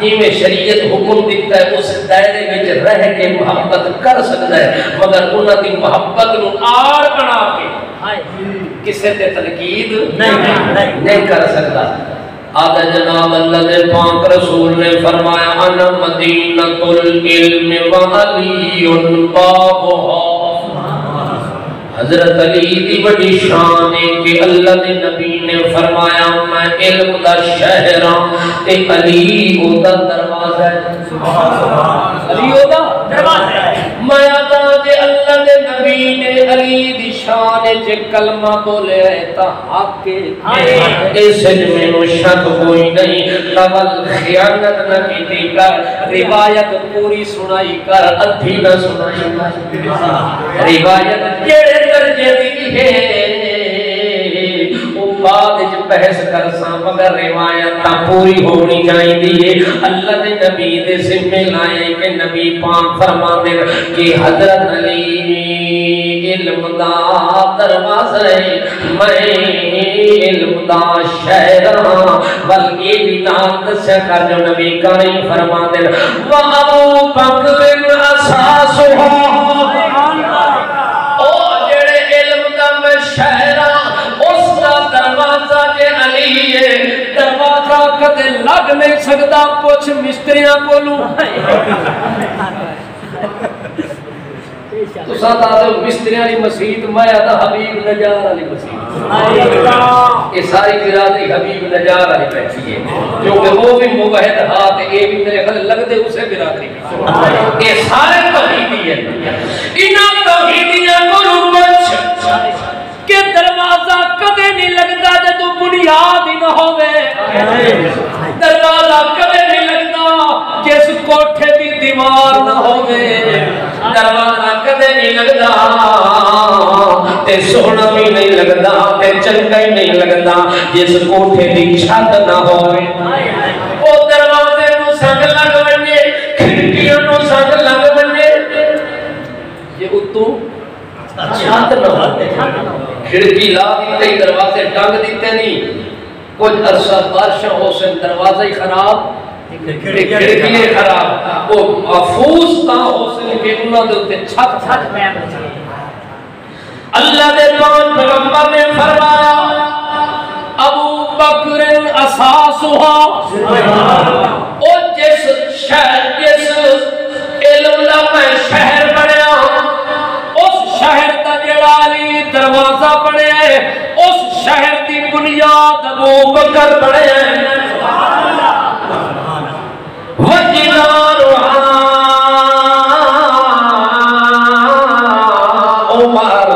A: جی میں شریعت حکم دیتا ہے اس دائرے میں رہ کے محبت کر سکتا ہے مگر انہوں کی محبت نو آڑ بنا کے کسی تے تنقید نہیں کر سکتا آدھا جناب اللہ نے پاک رسول نے فرمایا انا مدینۃ العلم وعلی بابھا حضرت علی دی بڑی شان ہے کہ اللہ نے نبی نے فرمایا میں علم دا شہر ہوں تے علی او دا دروازہ ہے علی او دا دروازہ ہے میں آدھا جے اللہ نے نبی نے علی دی شان جے کلمہ بولے ہے تا حق کے اس میں نو شک کوئی نہیں قبل خیانت نہ کیتی کر روایت پوری سنائی کر ادھی نہ سنائی روایت جڑے درجے دی ہے وہ بعد وچ بحث کرساں مگر روایت پوری ہونی چاہیے اللہ دے نبی دے ذمہ لائے کہ نبی پاک فرماندے کہ حضرت علی علم دا دروازہ میں علم دا شہر ہاں بلکہ بھی نام دسیا کر جو نبی کریم فرماندے وَأَبُو بَكْرٍ أَسَاسُهَا او جڑے علم دا میں شہر ہاں اس دا دروازہ جے علی ہے دروازہ کدے لگ نہیں سکتا پوچھ مستریاں کولوں تو ساتھ آدھو مستریاں علی مسجد میں آدھا حبیب نجار علی مسجد یہ ساری برادری حبیب نجار علی بیٹھی ہے کیونکہ وہ بھی موحد ہاتھ اے بھی میرے خیال لگ دے اسے برادری بھی یہ سارے توحیدی ہیں انہاں توحیدیاں کو روچ کہ دروازہ کدے نہیں لگتا جدو بنیاد ہی نہ ہوئے دروازہ کدے نہیں لگتا جس کوٹھے دی دیوار نہ ہوئے دروازہ کدے نہیں لگتا تے سونا بھی نہیں لگتا تے چنگا ہی نہیں لگتا جس کوٹھے دی چھت نہ ہوئے او دروازے نو سنگ لگ بنے کھڑکیوں نو سنگ لگ بنے یہ اتو چھت نہ ہوئے کھڑکی لا دیتے دروازے ٹنگ دیتے نہیں کچھ عرصہ بارشاں ہو سے دروازہ ہی خراب کھڑکیے خراب وہ محفوظ تا ہو سے کہ انہوں نے ہوتے چھت اللہ دے پاک پیغمبر نے فرمایا ابو بکر اساسها او جس شہر جس علم دا میں شہر بنیا اس شہر دا جڑا علی دروازہ بنیا ہے اس شہر دی بنیاد ابو بکر بنیا ہے وجنارها عمر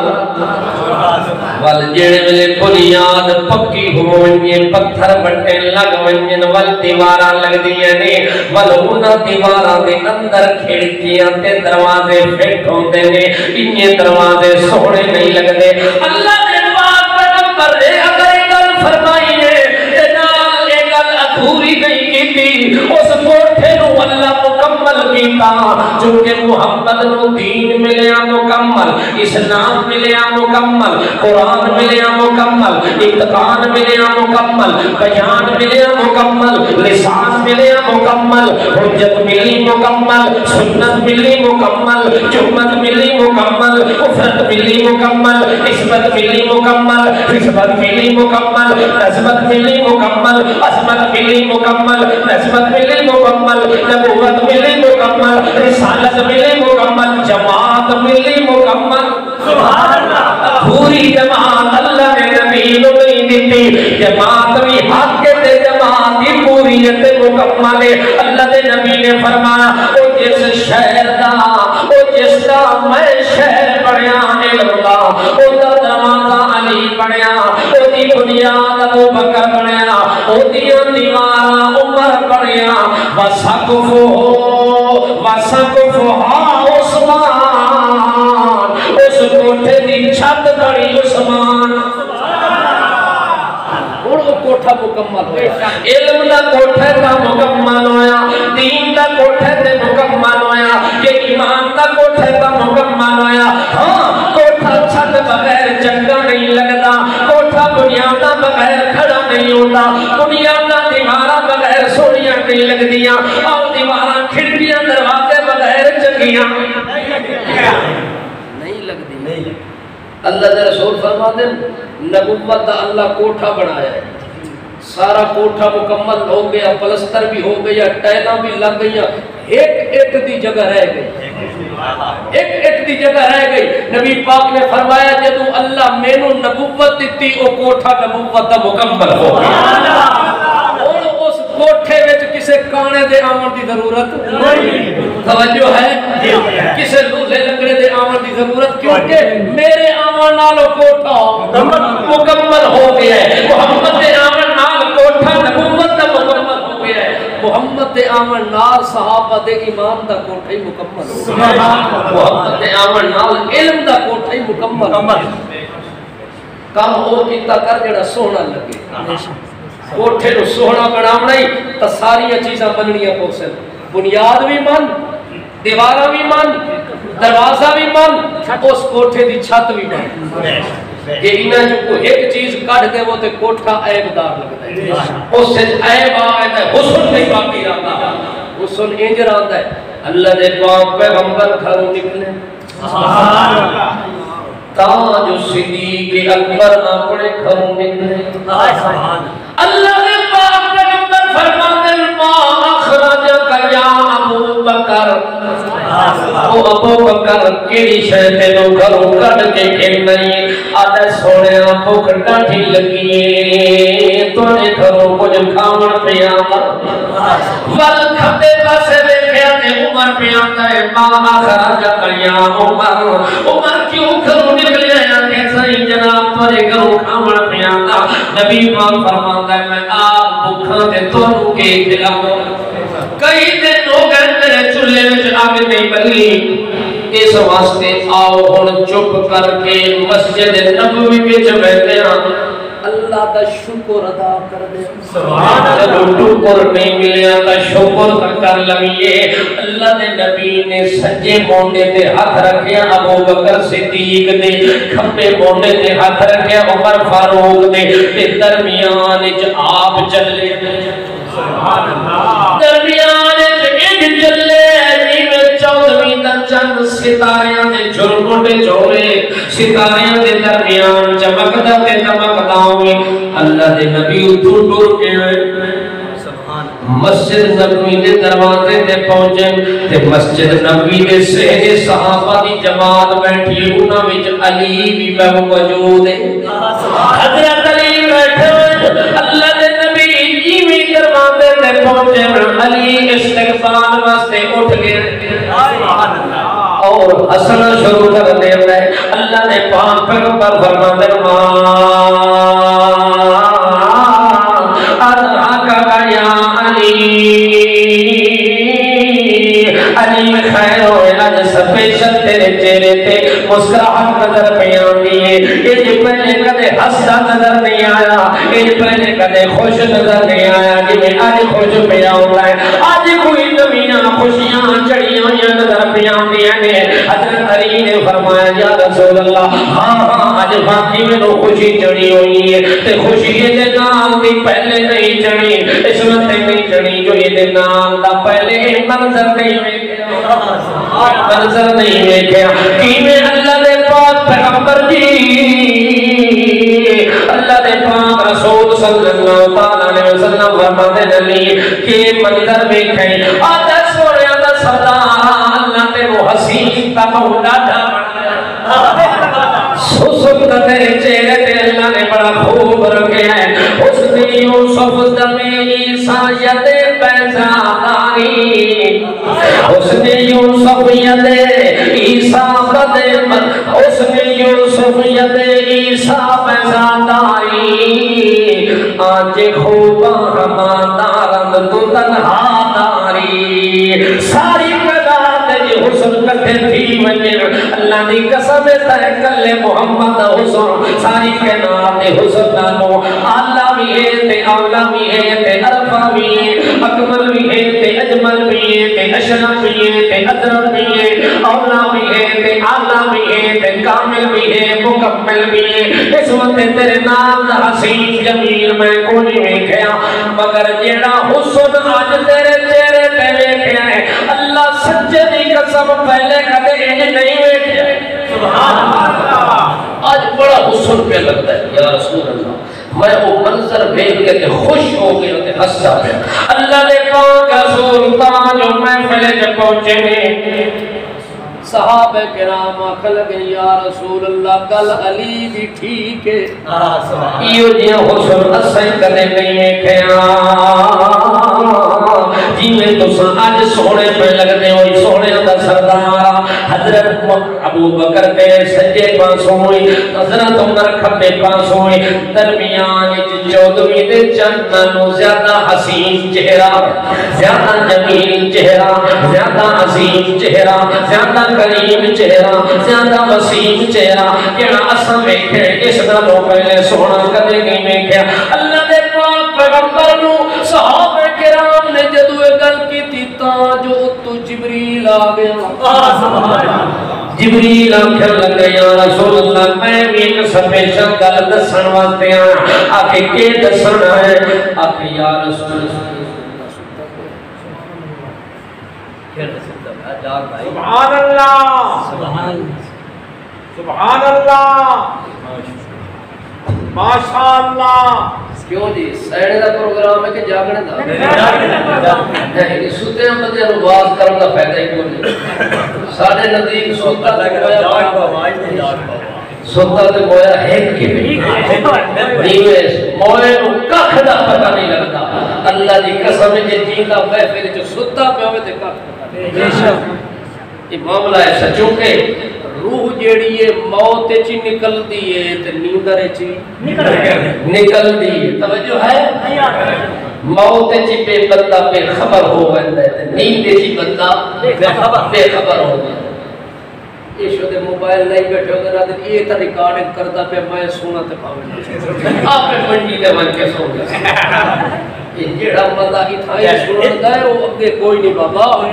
A: وال جڑے ویلے بنیاد پکی ہوئے پتھر بٹے لگ ونجن ول دیواراں لگ دیاں نے ول انہاں دیواراں دے اندر کھڑکیاں تے دروازے فٹ ہوندے نے انہی دروازے سونے نہیں لگدے اللہ دے پاک پیغمبر نے اگر یہ گل فرمائی ہے تے نال یہ گل ادھوری نہیں کیتی اس کوٹھے نو اللہ مکمل کیتا چونکہ محمد نو دین ملیا مکمل اسلام ملیا مکمل قرآن ملیا مکمل اتقان ملیا مکمل بیان ملیا مکمل لسان ملیا مکمل حجت ملی مکمل سنت ملی مکمل جمت ملی مکمل افرت ملی مکمل عصمت ملی مکمل حسبت ملی مکمل نسبت ملی مکمل عصمت ملی مکمل نسبت ملی مکمل نبوت ملی مکمل رسالت ملی مکمل جماعت ملی مکمل سبحان اللہ پوری جماعت اللہ نے نبی نو نہیں دیتی جماعت بھی حق تے جماعت دی پوریت مکمل ہے اللہ دے نبی نے فرمایا او جس شہر دا او جس دا میں شہر بنیا علم دا او دا دروازہ علی بنیا او دی بنیاد ابو بکر بنیا او دی دیواراں عمر بنیا وسقفو عثمان اس کوٹھے دی چھت بڑی عثمان اور وہ کوٹھا مکمل ہویا علم دا کوٹھے دا مکمل ہویا دین دا کوٹھے تے مکمل ہویا یہ ایمان دا کوٹھے دا مکمل ہویا ہاں کوٹھا چھت بغیر چنگا نہیں لگتا کوٹھا بنیادہ بغیر کھڑا نہیں ہوتا بنیادہ دیواراں بغیر سونیاں نہیں لگ دیاں اور دیواراں کھڑکیاں دروازے بغیر چنگیاں نہیں لگ دی اللہ دے رسول فرما دے نبوت دا اللہ کوٹھا بنایا ہے سارا کوٹھا مکمل ہو گیا پلستر بھی ہو گیا ٹائلاں بھی لگ گیا ایک دی جگہ رہ گئی ایک دی جگہ رہ گئی نبی پاک نے فرمایا جدو اللہ مینوں نبوت دیتی او کوٹھا نبوت دا مکمل ہو گیا اور اس کوٹھے وچ کسے کانے دے آمن دی ضرورت نہیں توجہ ہے کسے لوہے لنگڑے دے آمن دی ضرورت کیونکہ میرے آمن نالو کوٹھا مکمل ہو گیا ہے محمد دے آمن نال کوٹھا نبوت دا مکمل ہو گیا ہے محمد دے آمن نال صحابہ دے ایمان دا کوٹھا ہی مکمل ہو گیا محمد دے آمن نال علم دا کوٹھا ہی مکمل کام او کیتا کر جڑا سونا لگے کوٹھے نو سونا بناونا ہی تا ساری چیزاں بننیاں پوسن بنیاد بھی من دیواراں بھی من دروازہ بھی من اس کوٹھے دی چھت بھی من کہ انہاں جو کو ایک چیز کٹ دے وہ تے کوٹھا عیب دار لگتا ہے اس سے عیب آتا ہے حسن نہیں باقی رہتا حسن انج رہتا ہے اللہ دے پاک پیغمبر گھروں نکلے سبحان اللہ تاج صدیق اکبر اپنے گھروں نکلے اللہ دے پاک پیغمبر فرماتے ہیں ما اخرجک یا ابو بکر او ابو بکر کیڑی شے تینوں گھروں کڈ کے کھڑنی آدھے سونے بھوک ڈاڈھی لگی تونے گھروں کچھ کھاون پیا ول کھبے پاسے ویکھیا تے عمر پیا تے ما اخرجک یا عمر عمر کیوں گھروں نکلے کہ صحیح جناب تورے گھروں کھاون پیا نبی پاک فرماتا ہے میں آپ بھوکھاں تے تانوں کے کھلاواں کئی دن ہو گئے میرے چولہے وچ آگ نہیں بلی اس واسطے آؤ ہن چپ کر کے مسجد نبوی وچ بیٹھے ہاں اللہ دا شکر ادا کر دے سبحان اللہ شکر نہیں ملیا تا شکر کر لگیے اللہ دے نبی نے سجے مونڈے تے ہاتھ رکھیا ابو بکر صدیق نے کھبے مونڈے تے ہاتھ رکھیا عمر فاروق نے تے درمیان وچ آپ چلے سبحان اللہ درمیان وچ ایک چلے جیویں 14ویں دا چند ستاریاں دے جھلمٹے جوڑے ستاریاں دے درمیان چمکدا تے چمکدا ہوئے اللہ دے نبی اتھوں ٹر کے مسجد نبوی دے دروازے تے پہنچے تے مسجد نبوی دے صحنے صحابہ دی جماعت بیٹھی انہاں وچ علی بھی موجود ہے حضرت علی بیٹھے اللہ دے نبی جیویں دروازے تے پہنچے علی استغفار واسطے اٹھ گئے اور ہنسنا شروع کر دے اللہ نے پاک پیغمبر فرماتے علی خیر ہوئے آج سپیشل تیرے چہرے تے مسکراہٹ نظر پہ آنی ہے یہ جو پہلے کدے ہنستا نظر نہیں آیا یہ پہلے کدے خوش نظر نہیں آیا جی میں آج خوش پہ آؤں ہے آج کوئی نمیاں خوشیاں چڑیاں ہوئی نظر پہ آنی ہے حضرت علی نے فرمایا یا رسول اللہ ہاں ہاں آج باقی میں تو خوشی چڑی ہوئی ہے تے خوشی دے نام بھی پہلے نہیں چڑی اس وقت نہیں چڑی جو یہ دے نام دا پہلے منظر نہیں منظر نہیں دیکھا کیویں اللہ دے پاک پیغمبر جی اللہ دے پاک رسول صلی اللہ علیہ وسلم فرماتے نبی کہ منظر دیکھیں آدھا سونے دا سردار اللہ تے وہ حسین تا مولا ڈھا سسک تیرے چہرے تے اللہ نے بڑا خوب رکھے ہیں اس نے یوسف دمے عیسیٰ ید بیزاداری اس نے یوسف ید عیسیٰ بدمن اس نے یوسف ید عیسیٰ بیزاداری آج خوبا ہمادارند تو تنہا داری ساری حسن کتے تھی وجر اللہ دی قسم ہے کلے محمد حسن ساری کائنات حسن نالو اللہ بھی ہے تے اولا بھی ہے تے عرفہ بھی ہے اکمل بھی ہے تے اجمل بھی ہے تے اشرف بھی ہے تے ادرم بھی ہے اولا بھی ہے تے اعلی بھی ہے تے کامل بھی ہے مکمل بھی ہے اس وقت تیرے نام دا حسین جمیل میں کوئی ویکھیا مگر جیڑا حسن آج تیرے چہرے تے ویکھیا ہے اللہ سچے دی قسم پہلے کدے انج نہیں ویکھیا سبحان اللہ آج بڑا حسن پہ لگتا ہے یا رسول اللہ میں وہ منظر دیکھ کے کہ خوش ہو گیا کہ ہنسا پہ اللہ نے پاک رسول تاج محفل جب پہنچے نے صحابہ کرام آکھ لگے یا رسول اللہ گل علی بھی ٹھیک ہے یہ جی حسن اسے کدے نہیں ویکھیا جی میں تو آج سونے پہ لگنے ہوئی سونے دا سردار حضرت ابو بکر تیرے سجے پاسوں ہوئی حضرت عمر کھبے پاسوں ہوئی درمیان چودھویں دے چندنوں زیادہ حسین چہرہ زیادہ جمیل چہرہ زیادہ عظیم چہرہ زیادہ کریم چہرہ زیادہ وسیم چہرہ کیڑا اساں ویکھے اس نالوں پہلے سونا کدے نہیں ویکھیا اللہ دے پاک پیغمبر نو صحابہ کرام نے جدو ایک گل کی تاں جو تو جبریل آ گیا جبریل آکھر لگے یا رسول اللہ میں بھی ایک سپیشل گل دسن واسطے آیا آکھے کے دسنا ہے آکھے یا رسول اللہ
C: سبحان اللہ سبحان اللہ ماشاءاللہ
A: کیوں جی سیڑے دا پروگرام ہے کہ جاگنے دا نہیں سوتے ہیں بندے آواز کرنے دا فائدہ ہی کیوں نہیں ساڑھے نزدیک سوتا تے مویا ہیک کے نیویس موئے نو ککھ دا پتہ نہیں لگتا اللہ دی قسم جے جیندا محفل جو سوتا پہ ہوئے تے ککھ پتہ نہیں یہ معاملہ ہے سچوں کے روح جیڑی ہے موت چی نکل دیئے تے نیندر چی نکل دیئے توجہ ہے موت چی پہ بندہ بے خبر ہو گئے تے نیند چی بندہ بے خبر ہو گئے یہ شدہ موبائل نہیں بیٹھے ہوگا رات یہ تا ریکارڈنگ کردہ پہ میں سونا تے پاوے آپ پہ منڈی دے من کے سو گئے یہ جیڑا مزہ کی تھا یہ سنن دا ہے وہ اگے کوئی نہیں بابا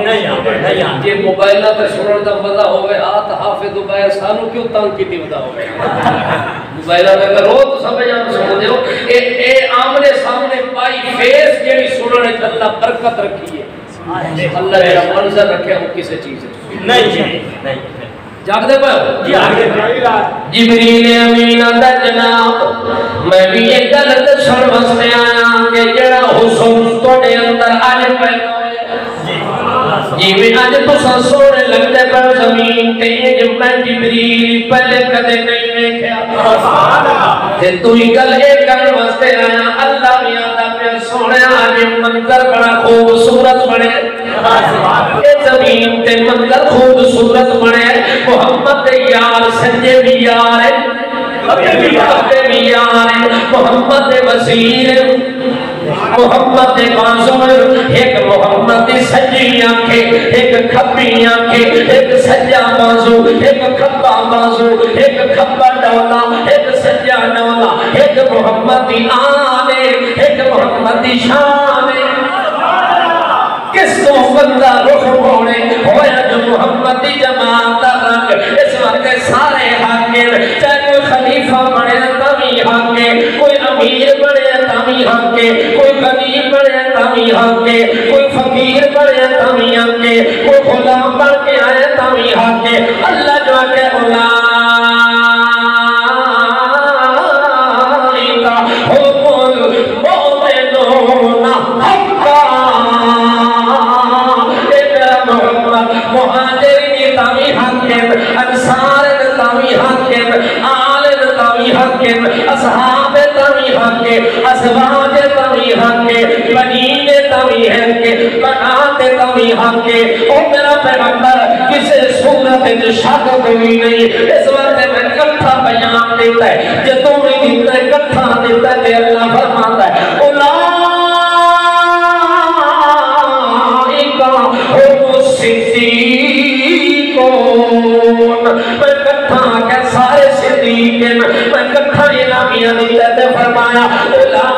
A: یہ موبائلہ پر سنن دا مزہ ہوئے آت حافظ دوبائے سانو کیوں تنگ کی دیو دا ہوئے موبائلہ میں کرو تو سب جان سن دیو اے آمنے سامنے پائی فیس جیڑی سنن ہے اللہ برکت رکھی ہے اللہ جیڑا منظر رکھے وہ کسے چیز ہے نہیں جاگ دے پاؤ جبریل امین دا جناب میں بھی ایک غلط سن واسطے آیا کہ جڑا حسن توڑے اندر آج پیدا جی میں آج تو سونے لگتے پر زمین تے جب میں جبریل پہلے کدے نہیں دیکھا تے تو ہی گل ایک کر واسطے آیا اللہ بھی آتا پہ سونے آج منظر بڑا خوبصورت بڑے یہ زمین تے منظر خوبصورت بڑے محمد یار سنجے بھی یار ہے بھی یار ہے محمد وزیر محمد معصوم ایک محمد سجی آنکھیں ایک کھپی آنکھیں ایک سجا بازو ایک کھپا بازو ایک کھپا ڈولا ایک سجا ڈولا ایک محمد آنے ایک محمد شان کس کو بندہ رخ موڑے ہویا جو محمد جماعت رنگ اس وقت سارے حاکم چاہے کوئی خلیفہ بڑے تامی حاکم کوئی امیر بڑے تامی حاکم کوئی غریب بڑے تامی حاکم کوئی فقیر بڑے تامی حاکم کوئی غلام بڑھ کے آئے تامی حاکم اللہ جو کہ اصحاب تاوی حق ازواج تاوی حق بنین تاوی حق بنات تاوی حق او میرا پیغمبر کسے صورت جو شک کوئی نہیں اس وقت میں کٹھا بیان دیتا ہے جتوں میں دیتا ہے کٹھا دیتا ہے اللہ فرماتا ہے اولائکا هم الصدیقون میں کٹھا کہ سارے صدیق ہیں میں کٹھا اعلامیہ دیتا ہے فرمایا اولائکا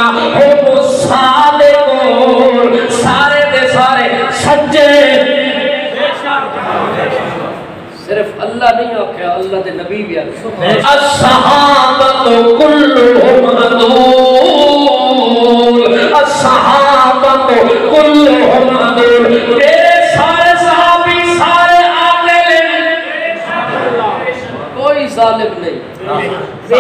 A: هم الصادقون سارے دے سارے سچے صرف اللہ نہیں آکھیا اللہ دے نبی بھی آکھیا الصحابۃ کلھم عدول الصحابۃ کلھم عدول میرے سارے صحابی سارے عادل کوئی ظالم نہیں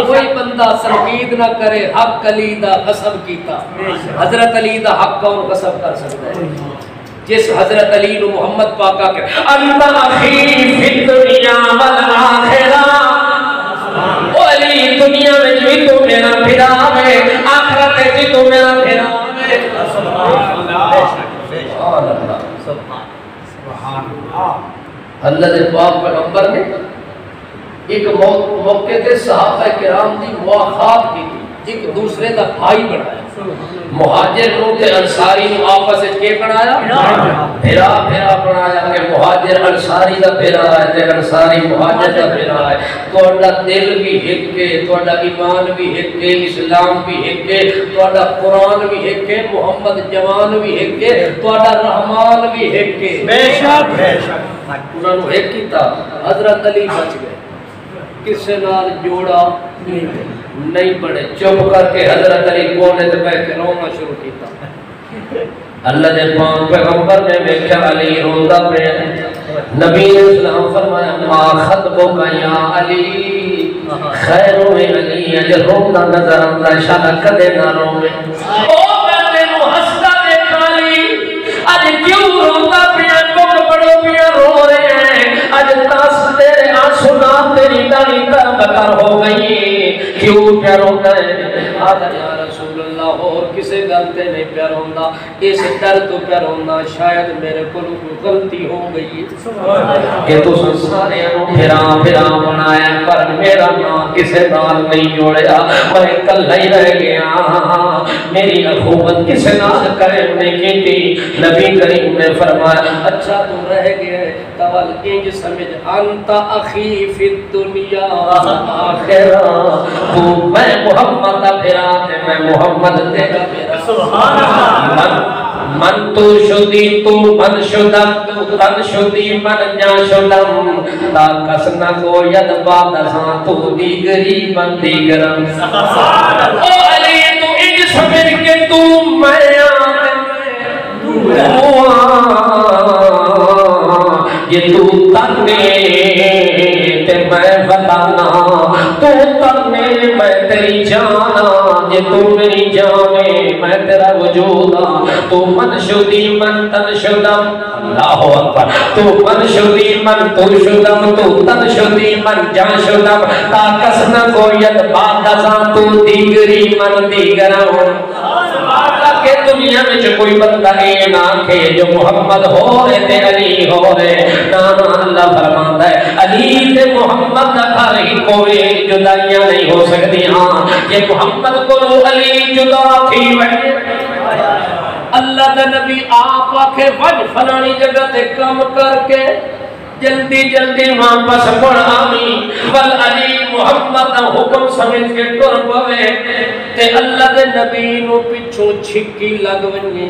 A: کوئی بندہ تنقید نہ کرے حق علی دا قسم کیتا حضرت علی دا حق کون قسم کر سکتا ہے جس حضرت علی نو محمد پاکا کہ انت اخی فی الدنیا والآخرہ او علی دنیا میں جو تو میرا پھرا ہے آخرت میں جو تو میرا پھرا ہے سبحان اللہ اللہ دے پاک پیغمبر نے ایک موقع تے صحابہ کرام دی مواخات کی تھی، ایک دوسرے دا بھائی بنایا، مہاجر نو تے انصاری نو آپس وچ کے بنایا، بھرا بنایا کہ مہاجر انصاری دا بھرا ہے تے انصاری مہاجر دا بھرا ہے، تہاڈا دل بھی ایک ہے، تہاڈا ایمان بھی ایک ہے، اسلام بھی ایک ہے، تہاڈا قرآن بھی ایک ہے، محمد جوان بھی ایک ہے، تہاڈا رحمان بھی ایک ہے، بے شک انہاں نو ایک کیتا، حضرت علی بچ گئے، کسے نال جوڑا نہیں پڑے، چپ کر کے حضرت علی کونے تے بیٹھ کے رونا شروع کیتا۔ اللہ دے پاک پیغمبر نے دیکھا علی روندا پیا، نبی اسلام فرمایا ما خطبک یا علی خیر من علی، اجر روندا نظر آندا شاید کدے نہ روے، او میں تینوں ہسدا دیکھا علی، اج کیوں روندا پیا، کیوں بڑو پیا رو رہے ہیں، اج تاس تیرے آنسو نہ تیری داڑھی تر بتر ہو گئی، کیوں پیار ہوتا ہے؟ آدھا یا رسول اللہ اور کسے غلطے نہیں پیار ہوتا، اس ڈر تو پیار ہوتا شاید میرے کو غلطی ہو گئی کہ تو سارے پھرا بنایا پر میرا نام کسے نال نہیں جوڑیا، میں کل ہی رہ گیا، میری اخوت کسے نال کرے نہیں کی۔ نبی کریم نے فرمایا اچھا تو رہ گئے تول انج سمجھ انت اخی فی الدنیا آخرہ، تو میں محمد پھرا تے میں محمد تیرا پھرا، سبحان اللہ، من تو شدی تو من شدم تو تن شدی من جا شدم، تا کسنا کو ید بادساں تو دیگری من دیگرم، او علی تو انج سمجھ کے تو میں یہ تو تنے تے میں بتانا، تو تنے میں تیری جانا، یہ تو میری جانے میں تیرا وجودا، تو من شدی من تن شدم، اللہ اکبر، تو من شدی من تو شدم، تو تن شدی من جان شدم، تا کسنا کو ید بادساں تو دیگری من دیگرم، کہ دنیا میں جو کوئی بندہ یہ نہ کہ جو محمد ہو رہے تے علی ہو رہے، نانا اللہ فرماتا ہے علی تے محمد کا ہی کوئی جدائیاں نہیں ہو سکتی، ہاں یہ محمد کو علی جدا تھی وجہ اللہ دا نبی آپ آکھے وج فلانی جگہ تے کم کر کے جلدی جلدی واپس پڑھ آمی، بل علی محمد حکم سمجھ کے ٹر پوے تے اللہ دے نبی نو پچھوں چھکی لگ ونجے،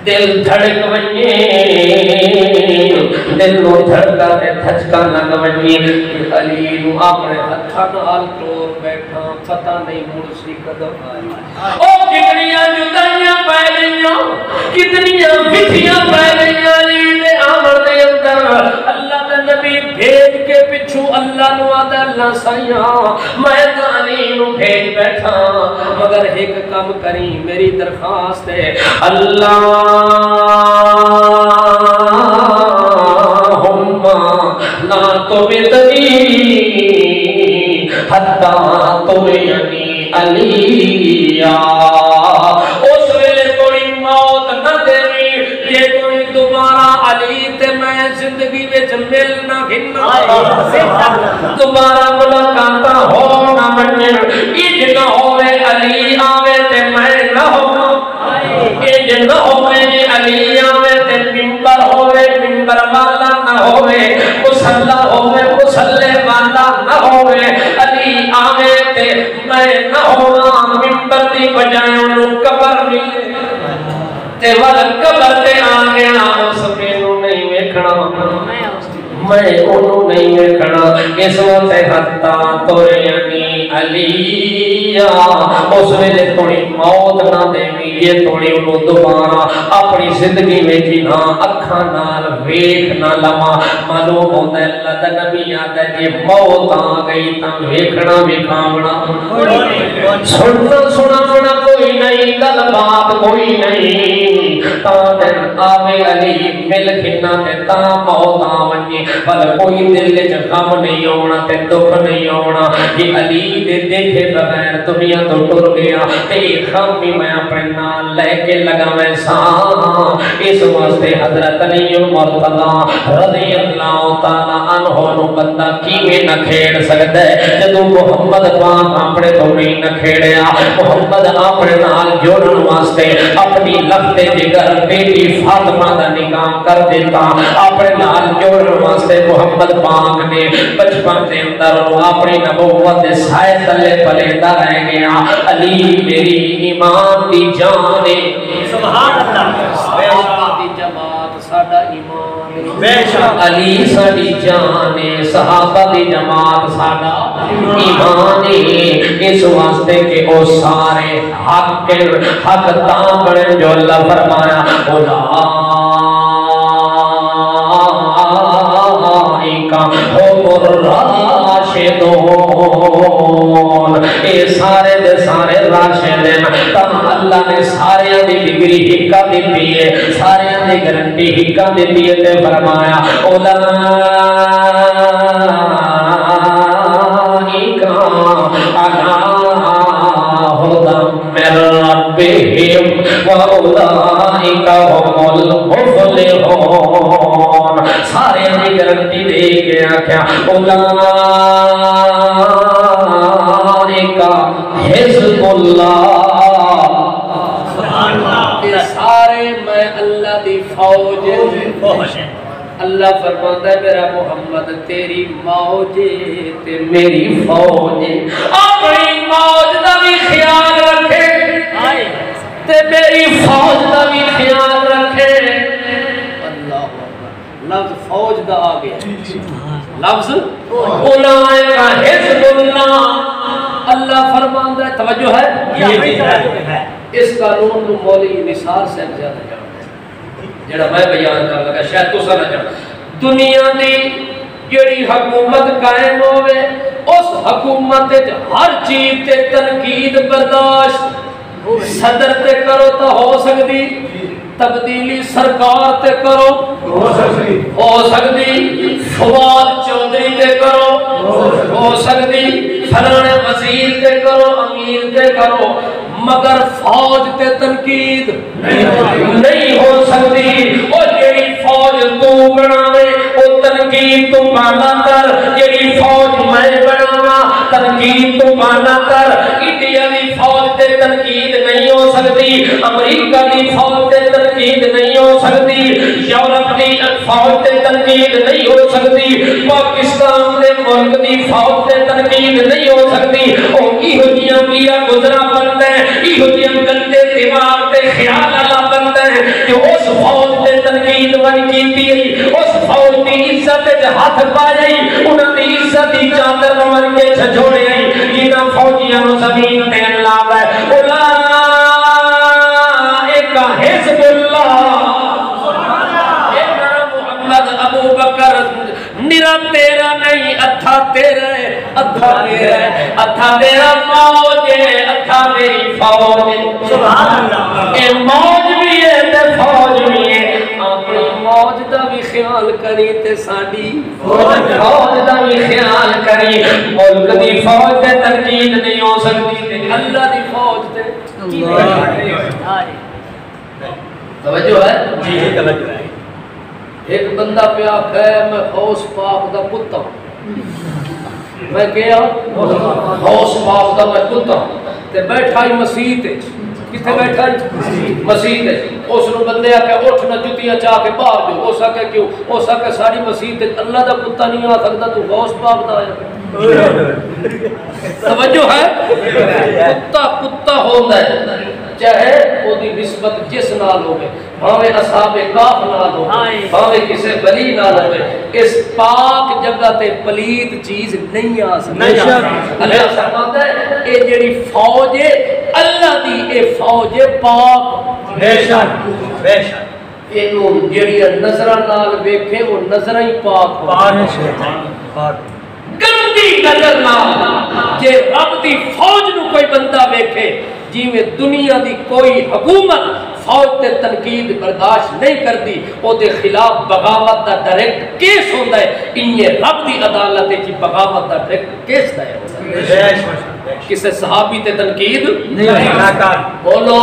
A: دل دھڑک ونجے، دل نو دھڑکا تے دھچکا لگ ونجے، علی نو اپنے ہتھاں نال ٹور بیٹھا، پتہ نہیں مرسی قدم، او کتنیاں جدائیاں پے گئیاں، کتنیاں وٹھیاں پے گئیاں علی دے آمر دے اندر، اللہ دے نبی بھیج کے پچھو اللہ نو آدھا اللہ سائیاں میں علی نو بھیج بیٹھا، مگر ایک کم کری میری درخواست ہے، اللہم لا تبتنی حتی تبینی علیہ، اس ویلے کوئی موت نہ دینی، یہ کوئی دوبارہ علی تے میں زندگی وچ ملنا گھننا، دوبارہ ملاقاتہ ہونا منن، اج نہ ہوئے علی آوے تے میں نہ ہوں، اج نہ ہوئے علی آوے تے ممبر ہوئے ممبر والا نہ ہوئے، مسلح ہوئے مسلح والا نہ ہوئے، علی آوے تے میں نہ ہونا، ممبر دی بجائے انہوں قبر ملے تے والا قبر تے آگیا، اس میں نہیں ویکھنا، میں انہوں نہیں ویکھنا، اس وقت حتی تورینی علیہ، اس ویلے تھوڑی موت نہ دیوی، یہ تھوڑی انہوں دوبارہ اپنی زندگی میں جینا اکھاں نال ویکھ نہ لما، معلوم ہوتا ہے اللہ دا نبی آتا ہے کہ موت آ گئی تا ویکھنا بھی کامنا، سننا سنا کوئی نہیں، گل بات کوئی نہیں، دن آوے علی مل کھنا تے تا موت آونی پر کوئی دل وچ غم نہیں ہونا تے دکھ نہیں ہونا یہ علی دے دیکھے بغیر دنیا تو ٹر گیا تے غم بھی میں اپنے نال لے کے لگا میں اس واسطے حضرت علی مرتضی رضی اللہ تعالی عنہ نو بندہ کیویں نہ کھیڑ سکدا ہے جدوں محمد پاک اپنے تو نہیں نہ کھیڑیا محمد اپنے نال جوڑن واسطے اپنی لخت جگر بیٹی فاطمہ دا نکاح کر دیتا اپنے نال جوڑن واسطے محمد پاک نے بچپن دے اندر اپنی نبوت دے سائے تلے پلیدا رہ گیا علی میری ایمان دی جان ہے
B: سبحان اللہ
A: صحابہ دی جماعت ساڈا ایمان ہے
B: بے شک
A: علی ساڈی جان ہے صحابہ دی جماعت ساڈا ایمان ہے اس واسطے کہ او سارے حق تاں بڑے جو اللہ فرمایا اولئک هم الراشدون اے سارے دے سارے راشد ہیں تاں اللہ نے سارے دی ڈگری حقہ دیتی ہے سارے دی گارنٹی حقہ دیتی ہے تے فرمایا اولئک علی هدى من ربهم وأولئك هم المفلحون سارے دی گارنٹی دے گیا کیا اولئک حزب اللہ
B: سبحان اللہ
A: یہ سارے میں اللہ دی فوج اللہ فرماتا ہے میرا محمد تیری موج تے میری فوج اپنی موج دا بھی خیال رکھے تے میری فوج دا بھی خیال رکھے اللہ اکبر لفظ فوج دا آ گیا لفظ اولئک حزب اللہ اللہ فرماتا ہے توجہ ہے اس قانون کو مولوی نثار سے زیادہ جانتے جڑا میں بیان کر لگا شاید تو سمجھ جاؤ دنیا دی جڑی حکومت قائم ہوئے اس حکومت ہر چیز تے تنقید برداشت صدر تے کرو تو ہو سکتی تبدیلی سرکار تے کرو ہو سکتی فواد چودھری تے کرو ہو سکتی فلانے وزیر تے کرو امیر تے کرو مگر فوج تے تنقید نہیں ہو سکتی اور جیڑی فوج تو بناوے او تنقید تو مانا کر جیڑی فوج میں بناوا تنقید تو مانا کر انڈیا دی فوج تے تنقید نہیں ہو سکتی امریکہ دی فوج تے تنقید نہیں ہو سکتی یورپ دی فوج تے تنقید نہیں ہو سکتی پاکستان دے ملک دی فوج تے تنقید نہیں ہو سکتی او ایہو جیاں کیا گزرا بنتا ہے ایہو جیاں گندے دماغ تے خیال اللہ بنتا ہے کہ اس فوج تے تنقید بن کیتی ہے اس فوج دی عزت ہاتھ پا جائی انہاں دی عزت دی چادر من کے چھجوڑے آئی جنہاں فوجیاں نو زمین تے اللہ ہے اولئک حزب اللہ محمد ابو بکر نرا تیرا نہیں اتھا تیرا ہے اتھا میرا ہے اتھا میرا موج ہے اتھا میری فوج ہے
B: سبحان اللہ
A: اے موج بھی ہے تے فوج بھی ہے اپنی موج دا بھی خیال کری تے ساڈی فوج دا بھی خیال کری ملک دی فوج تے تنقید نہیں ہو سکتی تے اللہ دی فوج تے توجہ ہے
B: جی توجہ ہے
A: ایک بندہ پیا کہ میں غوث پاک دا کتا میں کیا غوث پاک دا میں کتا تے بیٹھا ہی مسیح تے کتے بیٹھا ہی مسیح تے اس نو بندے آ کے اٹھ نہ جتیاں چاہ کے باہر جو ہو سکے کیوں ہو سکے ساری مسیح تے اللہ دا کتا نہیں آ سکتا تو غوث پاک دا آیا توجہ ہے کتا ہوندا ہے چاہے وہ دی نسبت جس نال ہوئے بھاوے اصحاب کاف نال ہوئے بھاوے کسے ولی نال ہوئے اس پاک جگہ تے پلید چیز نہیں آ سکتی اللہ فرماتا ہے اے جڑی فوج ہے اللہ دی اے فوج ہے پاک
B: بے شک
A: اینو جڑی نظراں نال ویکھے وہ نظراں ہی پاک ہو گندی نظر نال جے رب دی فوج نو کوئی بندہ ویکھے جی میں دنیا دی کوئی حکومت فوج تے تنقید برداشت نہیں کرتی او دے خلاف بغاوت دا ڈائریکٹ کیس ہوندا ہے انہیں رب دی عدالت کی بغاوت دا ڈائریکٹ کیس دا ہے کسے صحابی تے تنقید نہیں بولو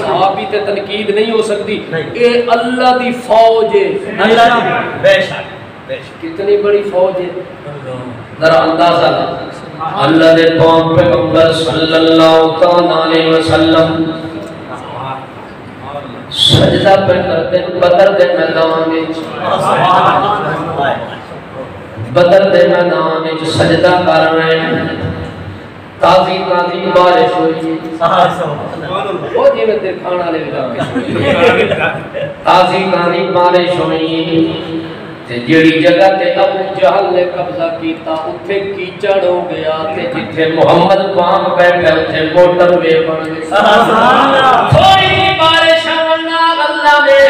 A: صحابی تے تنقید نہیں ہو سکتی اے اللہ دی فوج ہے کتنی بڑی فوج ہے ذرا اندازہ اللہ دے پاک پیغمبر صلی اللہ علیہ وسلم سجدہ پر کرتے بدر دے میدان وچ سجدہ کر رہے ہیں تازی بارش ہوئی وہ جی میں دکھانا لے تازی بارش ہوئی تے جیڑی جگہ تے ابو جہل نے قبضہ کیتا اتھے کیچڑ ہو گیا تے جتھے محمد پاک بیٹھے اتھے موٹر وے بن گئی تھوڑی بارش آنا اللہ نے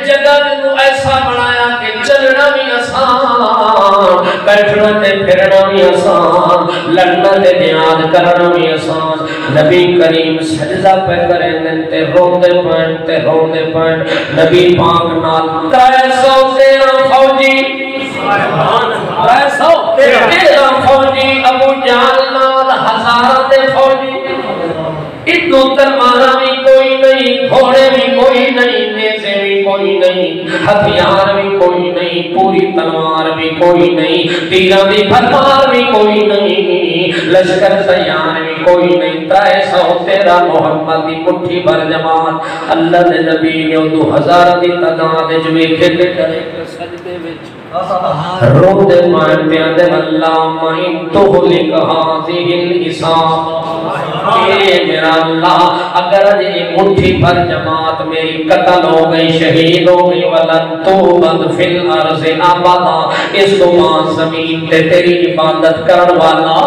A: جگہ کو ایسا بنایا کہ چلنا بھی آسان بیٹھنا تے پھرنا بھی آسان لڑنا تے نیاد کرنا بھی آسان نبی کریم سجدہ پہ کریں تے روندے پائن نبی پاک نال 313 فوجی 313 فوجی ابو جہل نال ہزار تے فوجی اتنو تلوارا بھی کوئی نہیں گھوڑے بھی کوئی نہیں نیزے بھی کوئی نہیں ہتھیار بھی کوئی نہیں پوری تلوار بھی کوئی نہیں تیرہ بھی بھرمار بھی کوئی نہیں لشکر تیار بھی کوئی نہیں 313 محمد دی مٹھی بھر جماعت اللہ دے نبی نے 2000 دی تعداد وچ ویکھے تے ڈرے سجدے وچ روتے مانتے ہیں اللہم ان تہلک هذه الاسام اے میرا اللہ اگر یہ مٹھی پر جماعت میری قتل ہو گئی شہید ہو گئی ولن توبد فی الارض ابدا اس تو ماں زمین تے تیری عبادت کرن والا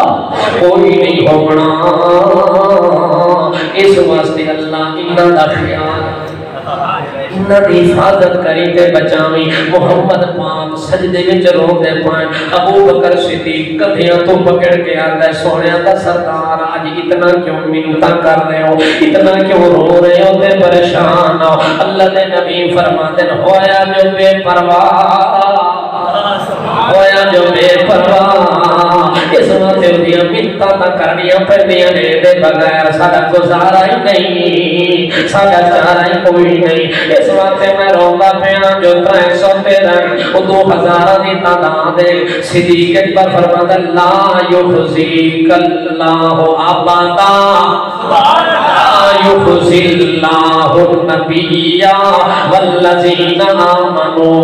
A: کوئی نہیں ہونا اس واسطے اللہ انہاں دا خیال انہاں دی حفاظت کری تے بچاویں محمد پاک سجدے وچ روندے پائیں ابو بکر صدیق کدھیاں تو پکڑ کے آندا ہے سونیاں دا سردار آج اتنا کیوں منتاں کر رہے ہو اتنا کیوں رو رہے ہو تے پریشان ہو اللہ دے نبی فرماتے ہیں ہویا جو بے پرواہ اس وقت دیا منتاں نہ کرنیاں پہنیاں نے دے بغیر ساڈا گزارا ہی نہیں ساڈا چارہ ہی کوئی نہیں اس وقت میں روندہ پیاں جو 313 وہ 2000 دی تعداد ہے صدیق اکبر فرماتا لا یخزیک اللہ ابدا لا یخزی اللہ النبی والذین آمنوا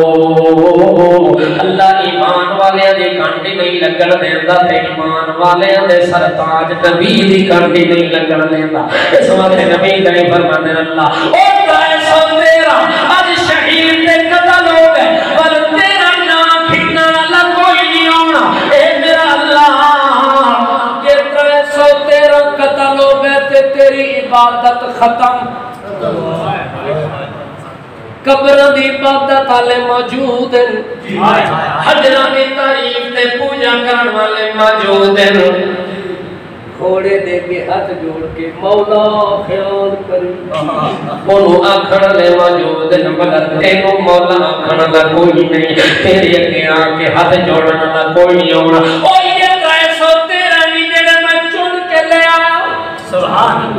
A: اللہ ایمان والے دے کانٹی نہیں لگن دیندا تے ایمان والے دے سرتاج نبی دی کانٹی نہیں لگن دیندا اس وقت نبی کریم فرماتے ہیں اللہ او 313 اج شہید تے قتل ہو گئے پر تیرا نام پھرنا والا کوئی نہیں ہونا اے میرا اللہ کہ 313 قتل ہو گئے تے تیری عبادت ختم قبر دی عبادت والے موجود ہیں حجراں دی تعریف تے پوجا کرن والے موجود ہیں گھوڑے دے کے ہاتھ جوڑ کے مولا خیال کری انہوں آکھن لے موجود ہیں مگر تینوں مولا آکھن لا کوئی نہیں تیرے اگے آ کے ہاتھ جوڑن لا کوئی نہیں ہونا او یہ 313 نہیں جڑے میں چن کے لے آیا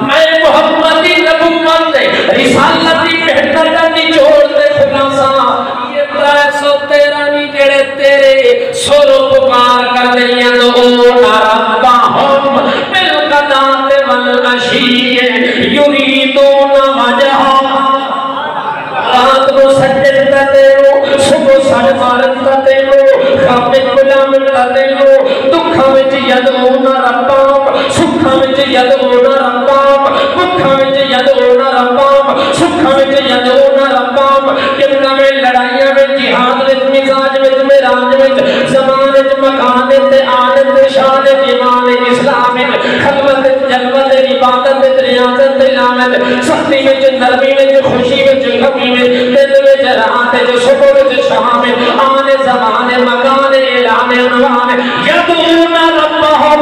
A: میں محمد دی نبوت دے رسالت دی بہتر دا نچوڑ دے خلاصہ یہ 313 نہیں جڑے تیرے سورو پکار کر دنیا دو نرباہم بالقدات والعشیئے یریدون وجہا رات کو سجد کرتے ہو صبح سڑ مارت کرتے ہو خامد غلام کرتے ہو دکھا وچ یدعون ربام سکھا وچ یدعون ربام بکھا وچ یدعون ربام سکھا وچ یدعون ربام کتنا میں لڑائیاں میں جہاد وچ مزاج وچ میراج وچ زمان وچ مکان تے آن تے شان ایمان اسلام وچ خلوت جلوت عبادت ریاضت تلاوت سختی وچ نرمی وچ خوشی وچ غمی وچ دل وچ رات وچ صبح وچ شام وچ آن زمان مکان اعلان عنوان یدعون ربهم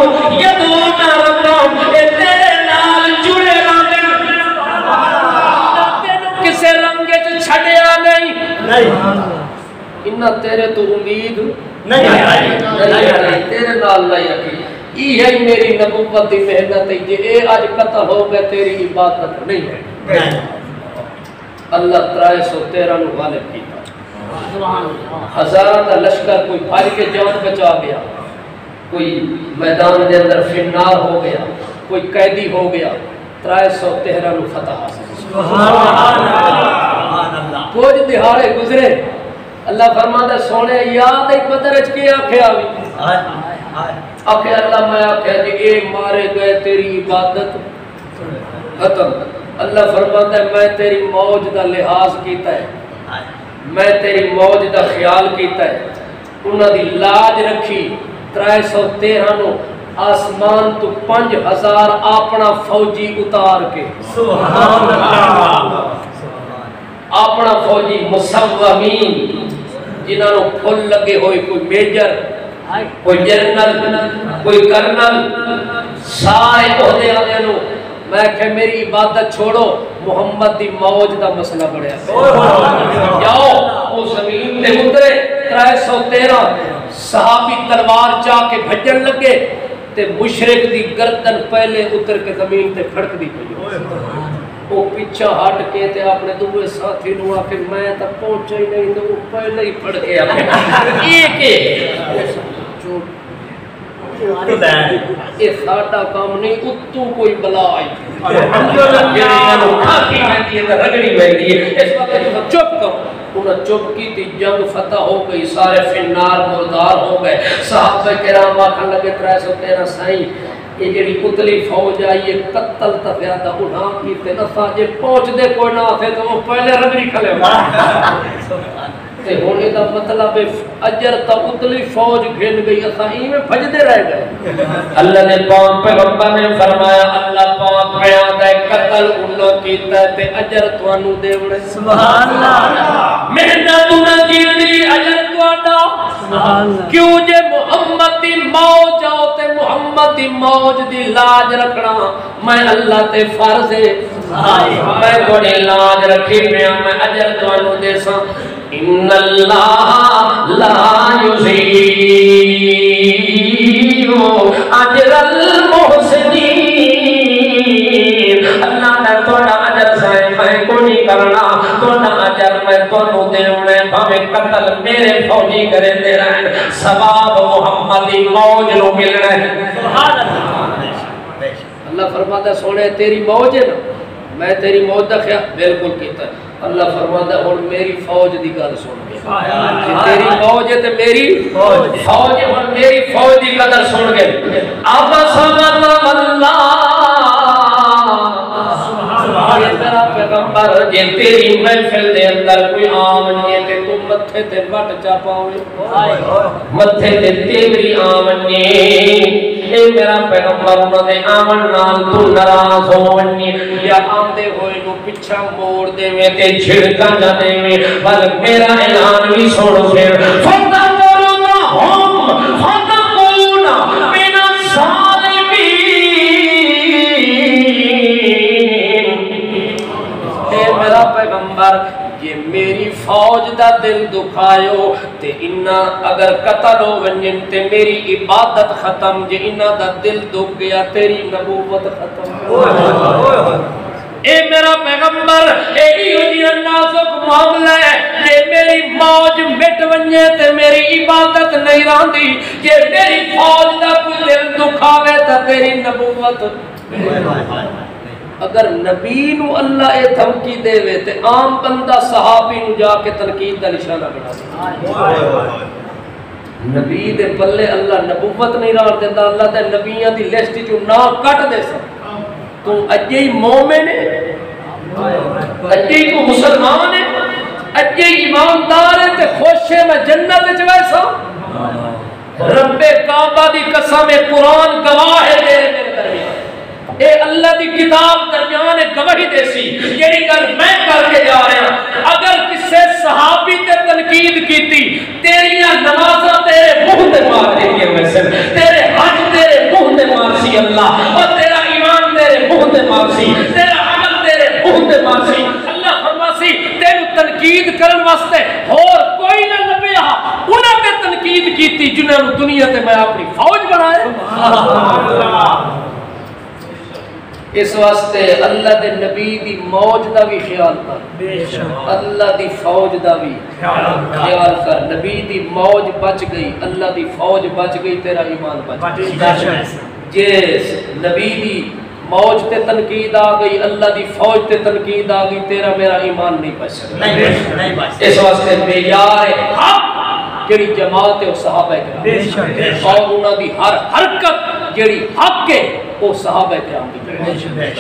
A: اے تیرے نال جڑے ملنگے جو چھڑیا نہیں انہا تیرے تو امید نہیں تیرے نال نہیں رکھی یہ ہے میری نبوت دی محنت ہے جی اے آج قتل ہو گئے تیری عبادت نہیں ہے اللہ 313 نو غالب کیتا ہزارہ کا لشکر کوئی بھائی کے جان بچا گیا کوئی میدان دے اندر فنار ہو گیا کوئی قیدی ہو گیا 313 نو فتح حاصل کچھ دہاڑے گزرے اللہ فرماتا سونے یاد ایک بدر اچ کے آکھیا بھی آکھے اللہ میں آکھیا جی اے مارے گئے تیری عبادت ختم اللہ فرماتا ہے میں تیری موج دا لحاظ کیتا ہے میں تیری موج دا خیال کیتا ہے انہاں دی لاج رکھی 313 نو آسمان تو 5000 اپنا فوجی اتار کے سبحان اللہ اپنا فوجی مصومین جنہاں نو پھل لگے ہوئے کوئی میجر کوئی جنرل کوئی کرنل سارے عہدے والے نو میں کہ میری عبادت چھوڑو محمد دی موج دا مسئلہ بڑھیا جاؤ وہ زمین تے اترے 313 صحابی تلوار چاہ کے بھجن لگے تے مشرک دی گردن پہلے اتر کے زمین تے پھڑک دی پئی وہ پیچھا ہٹ کے تے اپنے دوے ساتھی نو آکے میں تک پہنچا ہی نہیں تو وہ پہلے ہی پھڑ کے آکے ایک یہ ساڑھا کام نہیں اتو کوئی بلا آئی رگڑی بیٹھی ہے اس وقت چپ کرو انہوں چپ کی تھی جنگ فتح ہو گئی سارے فنار مردار ہو گئے صحابہ کرام آکھن لگے 313 سائیں یہ جڑی اتلی فوج آئی یہ قتل تفیادہ اٹھا کی تے نفع جے پہنچ دے کوئی نہ آفے تو وہ پہلے رگڑی کھلے تے ہونے دا مطلب اجر تا اتلی فوج گھن گئی اسائی میں بھجدے رہ گئے اللہ نے پاک پیغمبر نے فرمایا اللہ پاک بیان ہے قتل انہوں کیتا ہے تے اجر توانو دے وڑے سبحان اللہ محنت انہوں کیتی اجر توانا کیوں جے محمد دی موج آؤ تے محمد دی موج دی لاج رکھنا میں اللہ تے فرض ہے میں بڑی لاج رکھی میں اجر توانو دے سا ان اللہ لا یضیع اجر المحسنین اللہ نے تھوڑا اجر سائے میں کو نہیں کرنا تھوڑا اجر میں تھوڑا دیونے بھامے قتل میرے فوجی کرے دے رہے ثواب محمدی موج نو مل رہے اللہ فرماتا ہے سونے تیری موج ہے نا میں تیری موج دا خیال بالکل کیتا ہے اللہ فرماتا ہے اور میری فوج دی گل سن کے تیری فوج ہے تے میری فوج ہے اور میری فوج دی قدر سن کے اب سبحان اللہ میرا پیغمبر جے تیری محفل دے اندر کوئی عام نہیں تے تو متھے تے وٹ چا پاوے متھے تے تیری عام نہیں اے میرا پیغمبر انہوں نے آمن نال تو نراز ہونی یا آمدے ہوئے نو پچھا موڑ دے میں تے چھڑکا جا دے میں بل میرا اعلان بھی سوڑ پھر فَتَقُولُونَ هُمْ فَتَقُولُونَ مِنَ الظَّالِمِينَ اے میرا پیغمبر یہ میری فوج دا دل دکھائیو تے انہا اگر قتل ہو ونجن تے میری عبادت ختم جے انہا دا دل دکھ گیا تیری نبوت ختم اے میرا پیغمبر اے ہی نازک معاملہ ہے کہ میری موج مٹ ونجے تے میری عبادت نہیں راندی کہ میری فوج دا کوئی دل دکھاوے تا تیری نبوت اگر نبی نو اللہ اے دھمکی دے وے تے عام بندہ صحابی نو جا کے تنقید دا نشانہ بنا دے نبی دے پلے اللہ نبوت نہیں رار دیتا اللہ تے نبیاں دی لسٹ جو نا کٹ دے سا تو اجی مومن ہے اجی تو مسلمان ہے اجی ایماندار ہے تے خوشے میں جنت چوے سا رب کعبہ دی قسم قرآن گواہ ہے میرے درمیان اے اللہ دی کتاب درمیان گواہی دے سی یہی گل میں کر کے جا رہا ہوں اگر کسے صحابی تے تنقید کیتی تیریاں نمازاں تیرے منہ تے مار دینی میں سے تیرے حج تیرے منہ تے مار سی اللہ اور تیرا ایمان تیرے منہ تے مار سی تیرا عمل تیرے منہ تے مار سی اللہ فرما سی جنہوں نے دنیا تے میں اپنی فوج بنایا اس واسطے اللہ دے نبی دی موج دا بھی خیال کر اللہ دی فوج دا بھی خیال کر نبی دی موج بچ گئی اللہ دی فوج بچ گئی تیرا ایمان بچ گئی جس نبی دی موج تے تنقید آ گئی اللہ دی فوج تے تنقید آ گئی تیرا میرا ایمان نہیں بچ سکتا اس واسطے معیار حق جڑی جماعت ہے وہ صحابہ کرام اور انہاں دی ہر حرکت جڑی حق ہے وہ صحابہ کرام دی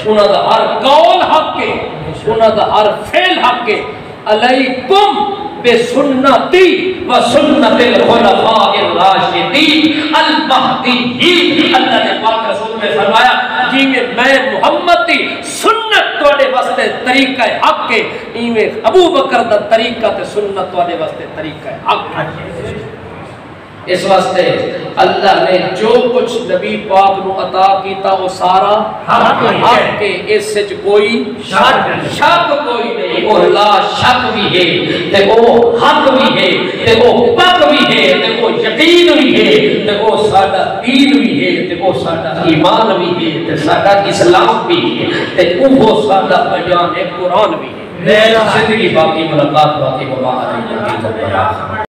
A: انہاں دا ہر قول حق ہے انہاں دا ہر فعل حق ہے علیکم بسنتی و سنت الخلفاء الراشدین المہدیین اللہ نے پاک رسول میں فرمایا جی میں محمد دی سنت تواڈے واسطے طریقہ حق ہے ایویں ابو بکر دا طریقہ تے سنت تواڈے واسطے طریقہ حق ہے اس واسطے اللہ نے جو کچھ نبی پاک نو عطا کیتا وہ سارا حق کے اس وچ کوئی شک کوئی نہیں وہ لا شک بھی ہے تے وہ حق بھی ہے تے وہ پاک بھی ہے تے وہ یقین بھی ہے تے وہ ساڈا دین بھی ہے تے وہ ساڈا ایمان بھی ہے تے ساڈا اسلام بھی ہے تے وہ ساڈا بیان ہے قرآن بھی ہے زندگی باقی ملاقات باقی وبا علیہ